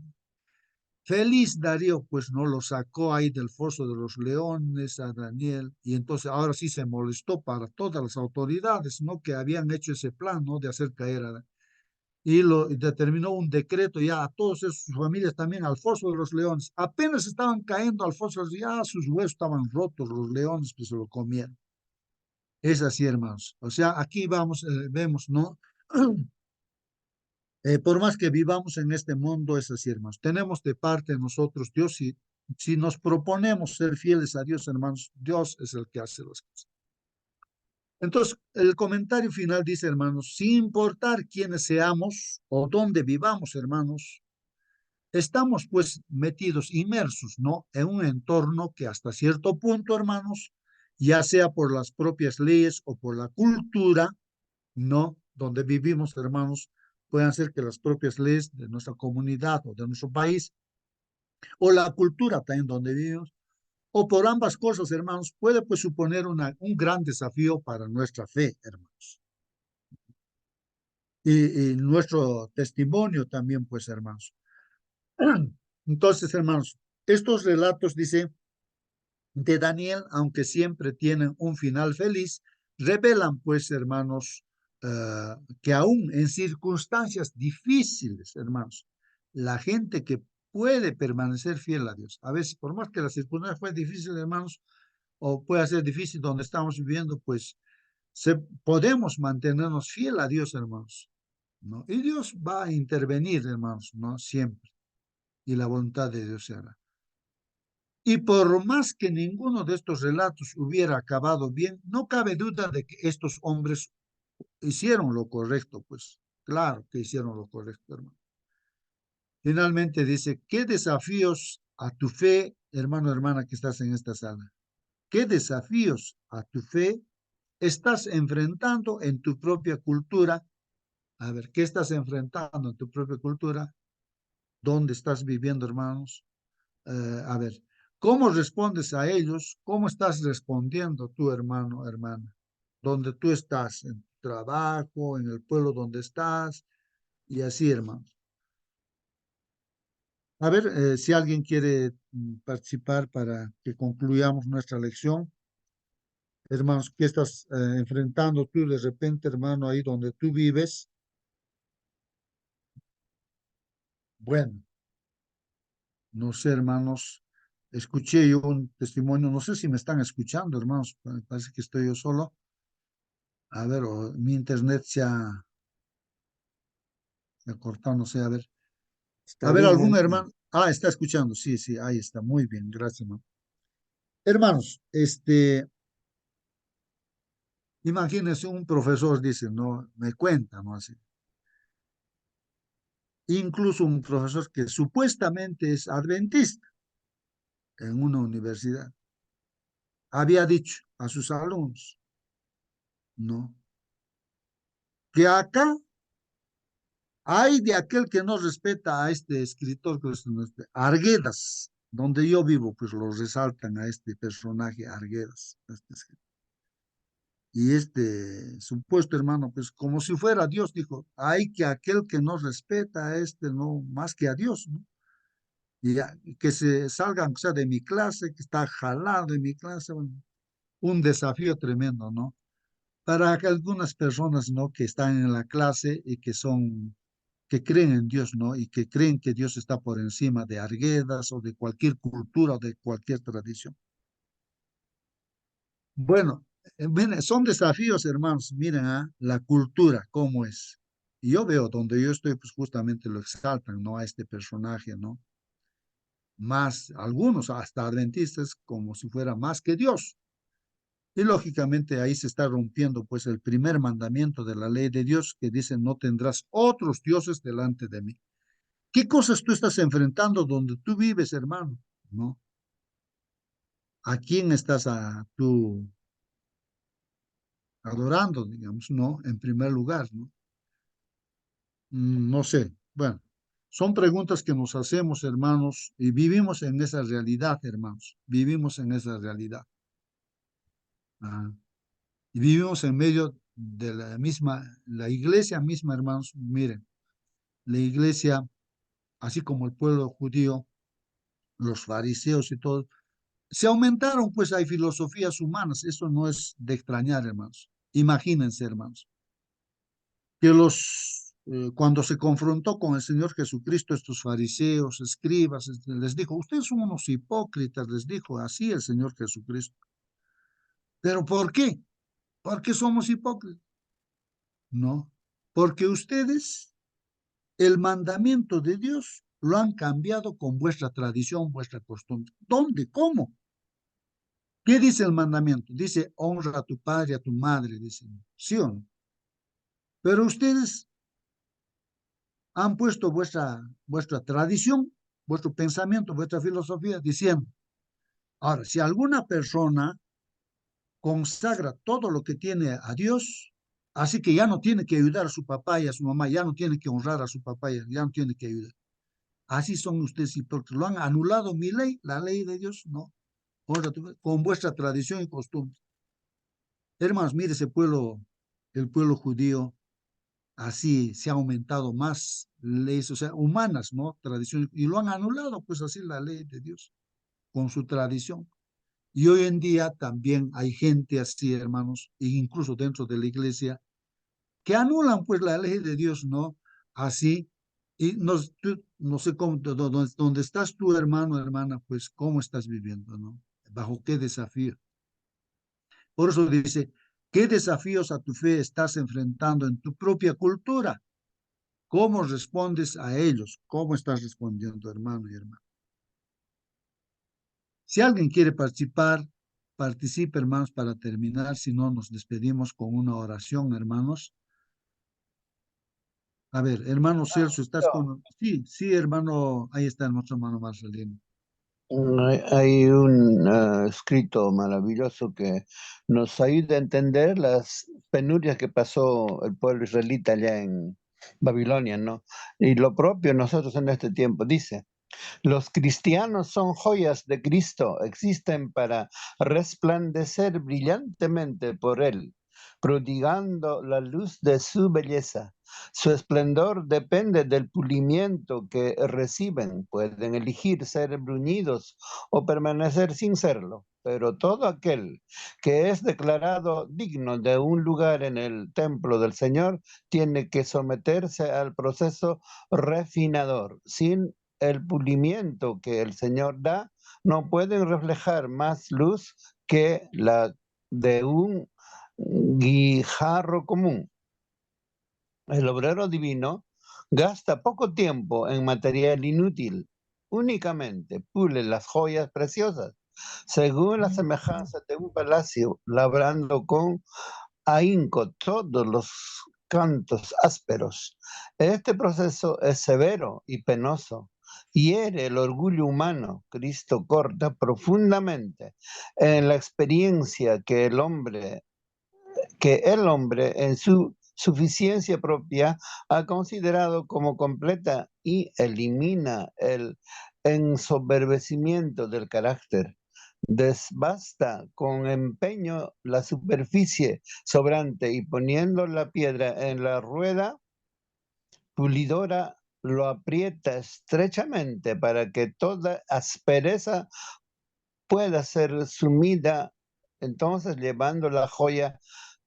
Feliz Darío, pues no lo sacó ahí del foso de los leones a Daniel, y entonces ahora sí se molestó para todas las autoridades, ¿no?, que habían hecho ese plan, ¿no?, de hacer caer a y lo determinó un decreto ya a todas sus familias también al foso de los leones. Apenas estaban cayendo al foso, ya sus huesos estaban rotos, los leones pues se lo comieron. Es así, hermanos. O sea, aquí vamos, vemos, ¿no? Por más que vivamos en este mundo, es así, hermanos. Tenemos de parte de nosotros Dios y si nos proponemos ser fieles a Dios, hermanos, Dios es el que hace las cosas. Entonces, el comentario final dice, hermanos, sin importar quiénes seamos o dónde vivamos, hermanos, estamos pues metidos, inmersos, ¿no?, en un entorno que hasta cierto punto, hermanos, ya sea por las propias leyes o por la cultura, ¿no?, donde vivimos, hermanos, pueden ser que las propias leyes de nuestra comunidad o de nuestro país o la cultura también donde vivimos, o por ambas cosas, hermanos, puede pues suponer un gran desafío para nuestra fe, hermanos. Y nuestro testimonio también, pues, hermanos. Entonces, hermanos, estos relatos, dice, de Daniel, aunque siempre tienen un final feliz, revelan, pues, hermanos, que aún en circunstancias difíciles, hermanos, la gente que puede permanecer fiel a Dios, a veces, por más que la circunstancia fue difícil, hermanos, o puede ser difícil donde estamos viviendo, pues, podemos mantenernos fiel a Dios, hermanos, ¿no? Y Dios va a intervenir, hermanos, ¿no?, siempre. Y la voluntad de Dios se hará. Y por más que ninguno de estos relatos hubiera acabado bien, no cabe duda de que estos hombres hicieron lo correcto, pues, claro que hicieron lo correcto, hermano. Finalmente dice, ¿qué desafíos a tu fe, hermano, hermana, que estás en esta sala? ¿Qué desafíos a tu fe estás enfrentando en tu propia cultura? A ver, ¿qué estás enfrentando en tu propia cultura? ¿Dónde estás viviendo, hermanos? A ver, ¿cómo respondes a ellos? ¿Cómo estás respondiendo tú, hermano, hermana? ¿Dónde tú estás? ¿En tu trabajo? ¿En el pueblo donde estás? Y así, hermanos. A ver, si alguien quiere participar para que concluyamos nuestra lección. Hermanos, ¿qué estás enfrentando tú de repente, hermano, ahí donde tú vives? Bueno, no sé, hermanos, escuché yo un testimonio, no sé si me están escuchando, hermanos, parece que estoy yo solo. A ver, mi internet se ha cortado, no sé, a ver. A Está ver, bien, algún hermano. hermano. Ah, está escuchando, sí, sí, ahí está, muy bien, gracias, hermano. Hermanos, imagínense un profesor, dice, no, me cuenta, ¿no? Así. Incluso un profesor que supuestamente es adventista en una universidad, había dicho a sus alumnos, ¿no? Que acá hay de aquel que no respeta a este escritor, que es Arguedas, donde yo vivo, pues lo resaltan a este personaje Arguedas. Y este supuesto hermano, pues como si fuera Dios, dijo, hay que aquel que no respeta a este, no más que a Dios, ¿no? Y que se salgan, o sea, de mi clase, que está jalado de mi clase, bueno, un desafío tremendo, ¿no? Para que algunas personas, ¿no? Que están en la clase y que creen en Dios, ¿no? Y que creen que Dios está por encima de Arguedas o de cualquier cultura o de cualquier tradición. Bueno, miren, son desafíos, hermanos. Miren, la cultura, cómo es. Y yo veo donde yo estoy, pues justamente lo exaltan, ¿no? A este personaje, ¿no? Más, algunos hasta adventistas, como si fuera más que Dios. Y lógicamente ahí se está rompiendo, pues, el primer mandamiento de la ley de Dios que dice, no tendrás otros dioses delante de mí. ¿Qué cosas tú estás enfrentando donde tú vives, hermano? ¿No? ¿A quién estás tú adorando, digamos, no? En primer lugar, ¿no? No sé. Bueno, son preguntas que nos hacemos, hermanos, y vivimos en esa realidad, hermanos. Vivimos en esa realidad. Ah, y vivimos en medio de la iglesia misma, hermanos. Miren, la iglesia, así como el pueblo judío, los fariseos y todo, se aumentaron, pues hay filosofías humanas. Eso no es de extrañar, hermanos. Imagínense, hermanos, que cuando se confrontó con el Señor Jesucristo, estos fariseos, escribas, les dijo, ustedes son unos hipócritas, les dijo así el Señor Jesucristo. ¿Pero por qué? ¿Por qué somos hipócritas? No, porque ustedes el mandamiento de Dios lo han cambiado con vuestra tradición, vuestra costumbre. ¿Dónde? ¿Cómo? ¿Qué dice el mandamiento? Dice, honra a tu padre y a tu madre, dice, ¿sí o no? Pero ustedes han puesto vuestra tradición, vuestro pensamiento, vuestra filosofía, diciendo, ahora, si alguna persona consagra todo lo que tiene a Dios, así que ya no tiene que ayudar a su papá y a su mamá, ya no tiene que honrar a su papá, ya no tiene que ayudar. Así son ustedes hipócritas. Lo han anulado mi ley, la ley de Dios, no. Con vuestra tradición y costumbre. Hermanos, mire ese pueblo, el pueblo judío, así se ha aumentado más leyes, o sea, humanas, ¿no? Tradiciones, y lo han anulado, pues así la ley de Dios, con su tradición. Y hoy en día también hay gente así, hermanos, e incluso dentro de la iglesia, que anulan pues la ley de Dios, ¿no? Así, y no sé cómo, dónde estás tú, hermano, hermana, pues cómo estás viviendo, ¿no? ¿Bajo qué desafío? Por eso dice, ¿qué desafíos a tu fe estás enfrentando en tu propia cultura? ¿Cómo respondes a ellos? ¿Cómo estás respondiendo, hermano y hermana? Si alguien quiere participar, participe, hermanos, para terminar. Si no, nos despedimos con una oración, hermanos. A ver, hermano Celso, ¿estás con...? Sí, sí, hermano, ahí está nuestro hermano Marcelino. Hay un escrito maravilloso que nos ayuda a entender las penurias que pasó el pueblo israelita allá en Babilonia, ¿no? Y lo propio nosotros en este tiempo. Dice: los cristianos son joyas de Cristo, existen para resplandecer brillantemente por Él, prodigando la luz de su belleza. Su esplendor depende del pulimiento que reciben. Pueden elegir ser bruñidos o permanecer sin serlo, pero todo aquel que es declarado digno de un lugar en el templo del Señor tiene que someterse al proceso refinador. Sin el pulimiento que el Señor da, no pueden reflejar más luz que la de un guijarro común. El obrero divino gasta poco tiempo en material inútil, únicamente pule las joyas preciosas, según la semejanza de un palacio, labrando con ahínco todos los cantos ásperos. Este proceso es severo y penoso. Hiere el orgullo humano. Cristo corta profundamente en la experiencia que el hombre en su suficiencia propia ha considerado como completa y elimina el ensoberbecimiento del carácter. Desbasta con empeño la superficie sobrante y poniendo la piedra en la rueda pulidora lo aprieta estrechamente para que toda aspereza pueda ser sumida. Entonces, llevando la joya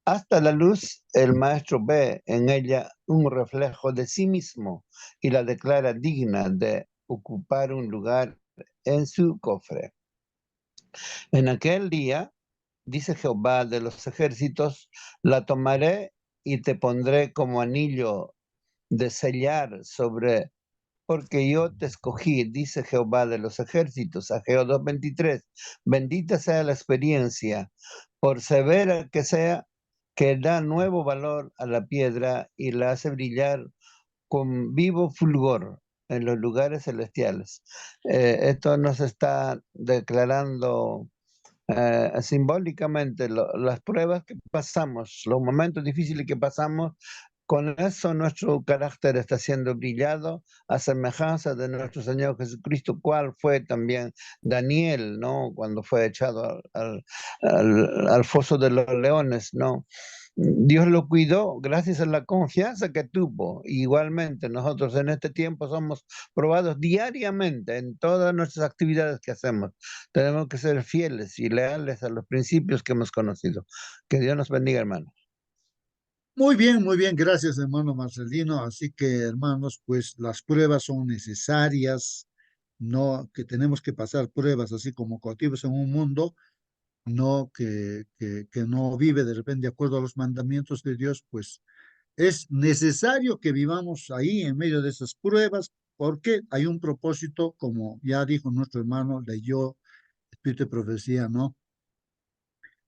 hasta la luz, el maestro ve en ella un reflejo de sí mismo y la declara digna de ocupar un lugar en su cofre. En aquel día, dice Jehová de los ejércitos, la tomaré y te pondré como anillo de sellar sobre, porque yo te escogí, dice Jehová de los ejércitos, Ageo 2:23. Bendita sea la experiencia, por severa que sea, que da nuevo valor a la piedra y la hace brillar con vivo fulgor en los lugares celestiales. Esto nos está declarando simbólicamente las pruebas que pasamos, los momentos difíciles que pasamos. Con eso nuestro carácter está siendo brillado a semejanza de nuestro Señor Jesucristo, cual fue también Daniel, ¿no? Cuando fue echado al foso de los leones, ¿no? Dios lo cuidó gracias a la confianza que tuvo. Igualmente, nosotros en este tiempo somos probados diariamente en todas nuestras actividades que hacemos. Tenemos que ser fieles y leales a los principios que hemos conocido. Que Dios nos bendiga, hermano. Muy bien, gracias, hermano Marcelino. Así que, hermanos, pues las pruebas son necesarias, no que tenemos que pasar pruebas así como cautivos en un mundo, no que no vive de repente de acuerdo a los mandamientos de Dios, pues es necesario que vivamos ahí en medio de esas pruebas, porque hay un propósito, como ya dijo nuestro hermano, leyó Espíritu de Profecía, ¿no?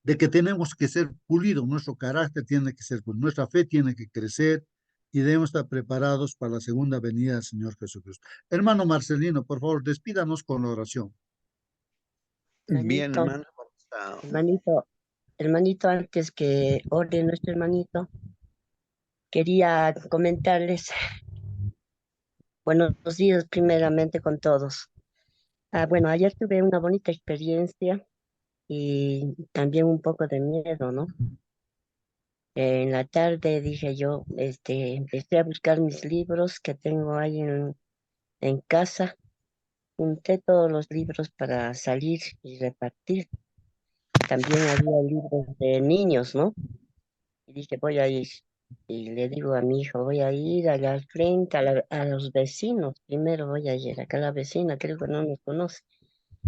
De que tenemos que ser pulidos, nuestro carácter tiene que ser, pues nuestra fe tiene que crecer y debemos estar preparados para la segunda venida del Señor Jesucristo. Hermano Marcelino, por favor, despídanos con la oración. Bien, Hermanito, hermano. hermanito, antes que ore nuestro hermanito, quería comentarles buenos días primeramente con todos. Bueno, ayer tuve una bonita experiencia y también un poco de miedo, ¿no? En la tarde dije yo, empecé a buscar mis libros que tengo ahí en casa. Junté todos los libros para salir y repartir. También había libros de niños, ¿no? Y dije, voy a ir. Y le digo a mi hijo, voy a ir allá al frente, a los vecinos. Primero voy a ir. Acá la vecina creo que no nos conoce,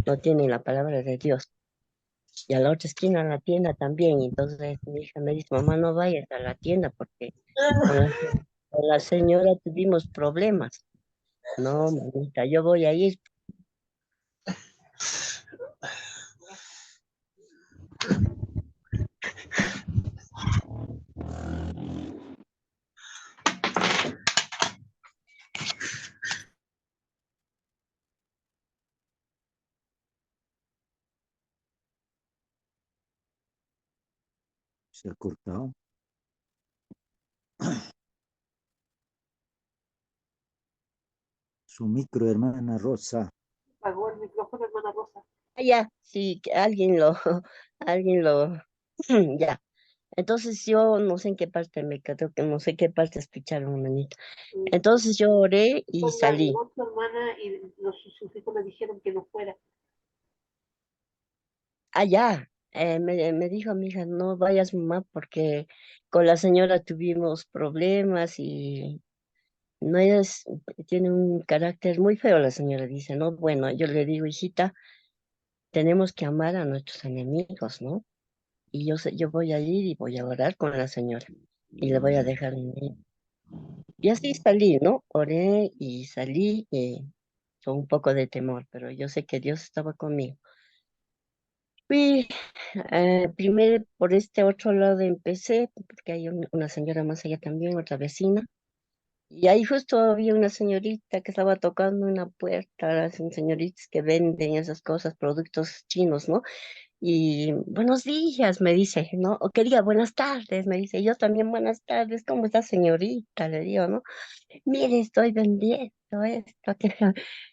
no tiene la palabra de Dios. Y a la otra esquina la tienda también. Entonces mi hija me dice, mamá, no vayas a la tienda porque con la señora tuvimos problemas. No, mamita, yo voy a ir. Se ha cortado. Su micro, hermana Rosa. Apagó el micrófono, hermana Rosa. Ah, ya, sí, que alguien lo, alguien lo, ya. Entonces yo no sé en qué parte me quedó, que no sé qué parte escucharon, hermanita. Entonces yo oré y Ponga salí. su hermana y sus hijos le dijeron que no fuera. Ah, ya, me dijo mi hija, no vayas, mamá, porque con la señora tuvimos problemas y no es, tiene un carácter muy feo la señora, dice, ¿no? Bueno, yo le digo, hijita, tenemos que amar a nuestros enemigos, ¿no? Y yo voy a ir y voy a orar con la señora y le voy a dejar mi niño. Y así salí, ¿no? Oré y salí con un poco de temor, pero yo sé que Dios estaba conmigo. Fui primero por este otro lado empecé, porque hay una señora más allá también, otra vecina. Y ahí justo había una señorita que estaba tocando una puerta, las señoritas que venden esas cosas, productos chinos, ¿no? Y buenos días, me dice, ¿no? O quería buenas tardes, me dice, yo también buenas tardes, ¿cómo está señorita? Le digo, ¿no? Mire, estoy vendiendo esto.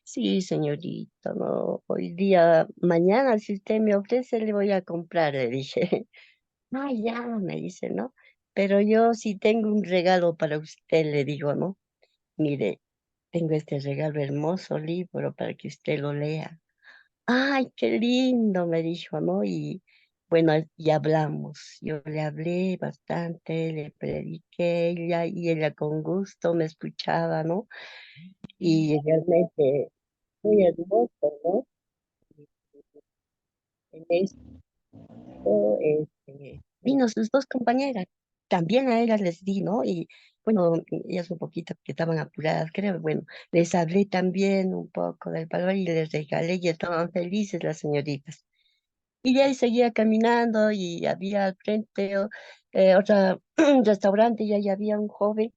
Sí, señorita, no, hoy día, mañana, si usted me ofrece, le voy a comprar, le dije. Ah, ya, me dice, ¿no? Pero yo sí tengo un regalo para usted, le digo, ¿no? Mire, tengo este regalo hermoso libro para que usted lo lea. Ay, qué lindo, me dijo, ¿no? Y bueno, y hablamos. Yo le hablé bastante, le prediqué ella y ella con gusto me escuchaba, ¿no? Y realmente muy hermoso, ¿no? En esto, vino sus dos compañeras. También a ellas les di, ¿no? Y bueno, ellas un poquito que estaban apuradas, creo. Bueno, les hablé también un poco del valor y les regalé y estaban felices las señoritas. Y de ahí seguía caminando y había al frente otro restaurante y ahí había un joven.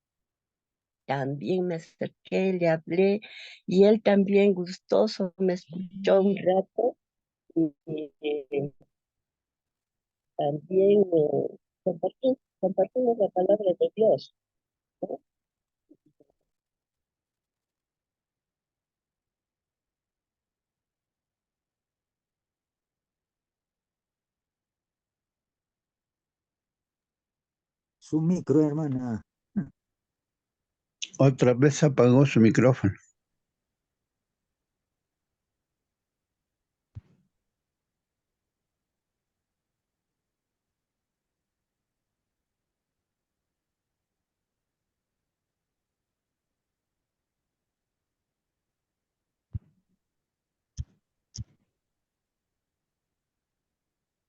También me acerqué, le hablé y él también gustoso me escuchó un rato y también compartimos la palabra de Dios, ¿no? Su micro, hermana. Otra vez apagó su micrófono.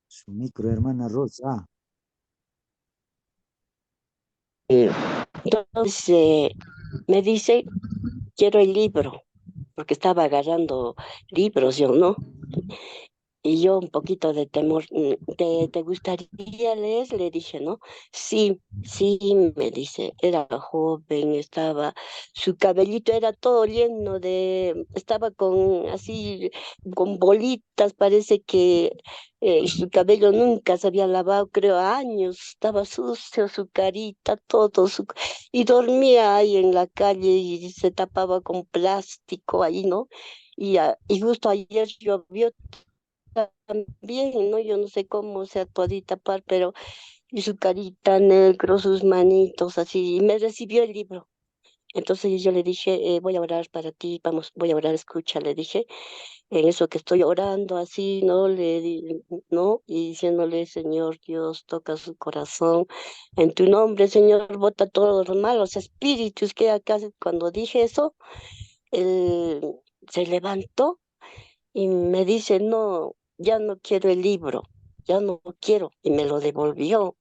Su micro, hermana Rosa. Entonces me dice, quiero el libro, porque estaba agarrando libros yo, ¿no? Y yo un poquito de temor, ¿te gustaría leer? Le dije, ¿no? Sí, sí, me dice, era joven, su cabellito era todo lleno estaba con así, con bolitas, parece que su cabello nunca se había lavado, creo, años, estaba sucio su carita, y dormía ahí en la calle y se tapaba con plástico ahí, ¿no? Y justo ayer llovió también, ¿no? Yo no sé cómo se puede tapar, pero y su carita negro, sus manitos así, y me recibió el libro. Entonces yo le dije, voy a orar para ti, vamos, voy a orar, escucha, le dije, en eso que estoy orando así, ¿no? ¿No? Y diciéndole, Señor Dios, toca su corazón, en tu nombre, Señor, bota todos los malos espíritus que acá, cuando dije eso, él se levantó y me dice, no, ya no quiero el libro, ya no quiero, y me lo devolvió,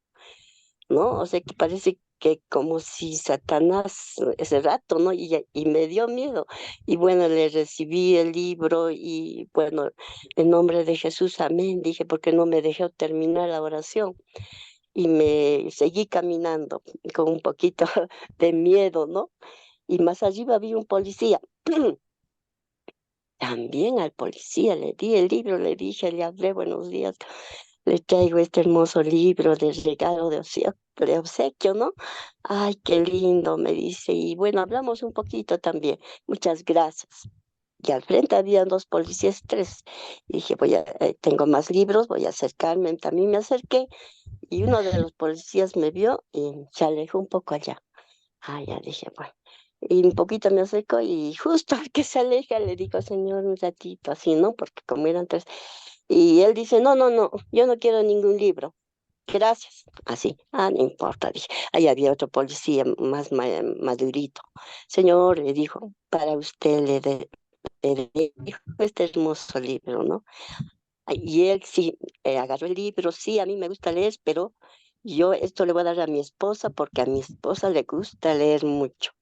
¿no? O sea, que parece que como si Satanás ese rato, ¿no? Y me dio miedo. Y bueno, le recibí el libro y bueno, en nombre de Jesús, amén, dije, porque no me dejó terminar la oración. Y me seguí caminando con un poquito de miedo, ¿no? Y más arriba vi un policía. También al policía le di el libro, le dije, le hablé buenos días, le traigo este hermoso libro de regalo de obsequio, ¿no? Ay, qué lindo, me dice. Y bueno, hablamos un poquito también. Muchas gracias. Y al frente había dos policías, tres. Y dije, tengo más libros, voy a acercarme. También me acerqué y uno de los policías me vio y se alejó un poco allá. Ah, ya dije, bueno. Y un poquito me acerco y justo al que se aleja le digo, señor, un ratito, así, ¿no? Porque como eran tres. Y él dice, no, no, no, yo no quiero ningún libro. Gracias. Así. Ah, no importa, dije. Ahí había otro policía más madurito. Señor, le dijo, para usted le dejo este hermoso libro, ¿no? Y él sí, agarró el libro, sí, a mí me gusta leer, pero yo esto le voy a dar a mi esposa porque a mi esposa le gusta leer mucho,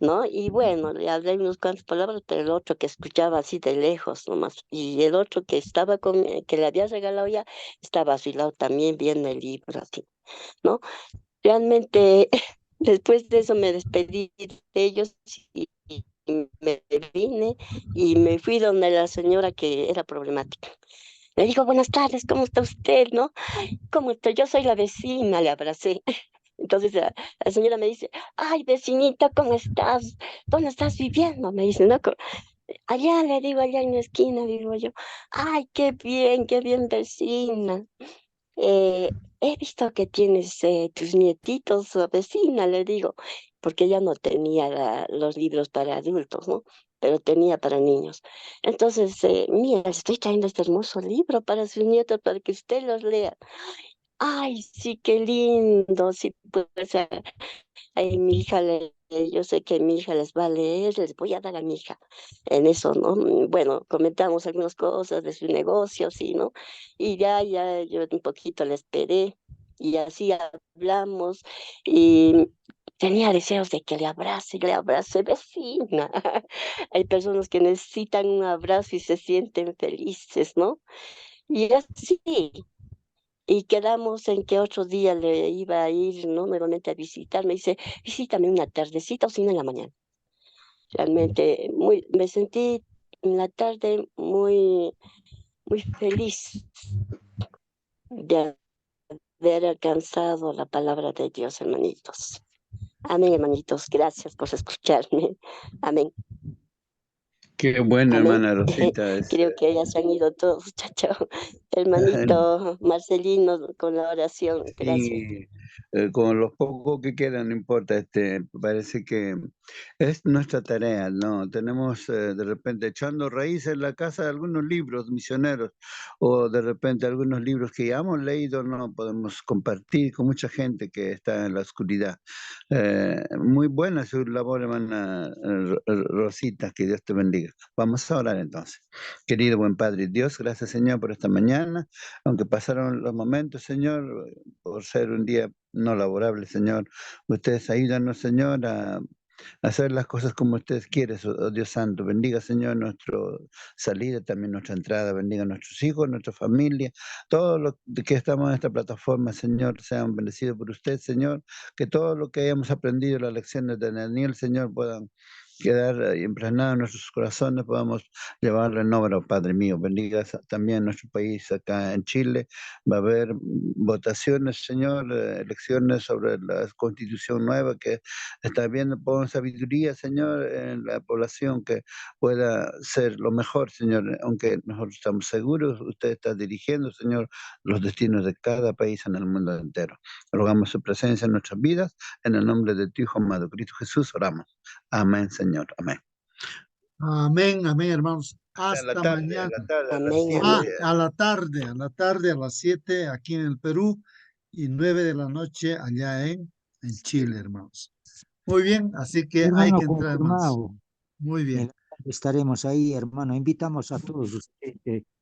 ¿no? Y bueno, le hablé unas cuantas palabras, pero el otro que escuchaba así de lejos nomás, y el otro que estaba que le había regalado ya, estaba a su lado también viendo el libro así, ¿no? Realmente, después de eso me despedí de ellos y me vine y me fui donde la señora que era problemática. Le digo, buenas tardes, ¿cómo está usted, no? ¿Cómo estoy? Yo soy la vecina, le abracé. Entonces la señora me dice, ay, vecinita, ¿cómo estás? ¿Dónde estás viviendo? Me dice, no, allá, le digo, allá en la esquina, digo yo. Ay, qué bien, vecina. He visto que tienes tus nietitos, vecina, le digo, porque ella no tenía los libros para adultos, ¿no? Pero tenía para niños. Entonces, mira, estoy trayendo este hermoso libro para sus nietos, para que usted los lea. Ay, sí, qué lindo, sí, pues mi hija, yo sé que mi hija les va a leer, les voy a dar a mi hija en eso, ¿no? Bueno, comentamos algunas cosas de sus negocios, ¿sí, no? Y ya, yo un poquito le esperé y así hablamos y tenía deseos de que le abrace, vecina. Hay personas que necesitan un abrazo y se sienten felices, ¿no? Y así, y quedamos en que otro día le iba a ir, ¿no? Nuevamente a visitar. Me dice, visítame una tardecita o si no en la mañana. Realmente me sentí en la tarde muy feliz de haber alcanzado la palabra de Dios, hermanitos. Amén, hermanitos. Gracias por escucharme. Amén. Qué buena, Amén. hermana Rosita. Creo que ya se han ido todos, chao. Hermanito Marcelino, con la oración. Gracias. Sí, con los pocos que quedan, no importa, parece que es nuestra tarea, ¿no? Tenemos de repente echando raíces en la casa de algunos libros misioneros o de repente algunos libros que ya hemos leído, ¿no? Podemos compartir con mucha gente que está en la oscuridad. Muy buena su labor, hermana Rosita, que Dios te bendiga. Vamos a orar entonces. Querido buen Padre Dios, gracias Señor por esta mañana, aunque pasaron los momentos, Señor, por ser un día no laborable, Señor. Ustedes ayúdanos, Señor, a hacer las cosas como ustedes quieren, oh Dios Santo. Bendiga, Señor, nuestra salida, también nuestra entrada. Bendiga a nuestros hijos, nuestra familia, todos los que estamos en esta plataforma, Señor, sean bendecidos por usted, Señor. Que todo lo que hayamos aprendido, las lecciones de Daniel, Señor, puedan quedar impregnados en nuestros corazones, podamos llevarlo en obra, Padre mío. Bendiga también nuestro país acá en Chile. Va a haber votaciones, Señor, elecciones sobre la constitución nueva que está viendo. Pon sabiduría, Señor, en la población que pueda ser lo mejor, Señor. Aunque nosotros estamos seguros, usted está dirigiendo, Señor, los destinos de cada país en el mundo entero. Rogamos su presencia en nuestras vidas. En el nombre de tu Hijo amado, Cristo Jesús, oramos. Amén, Señor. Amén. Amén, amén, hermanos. En la Hasta tarde, mañana. a las Amén, 7. amén. A las 7 aquí en el Perú y 9 de la noche allá en Chile, hermanos. Muy bien, así que hay Hermano, que entrar más. confirmado. Muy bien. Estaremos ahí, hermano. Invitamos a todos ustedes.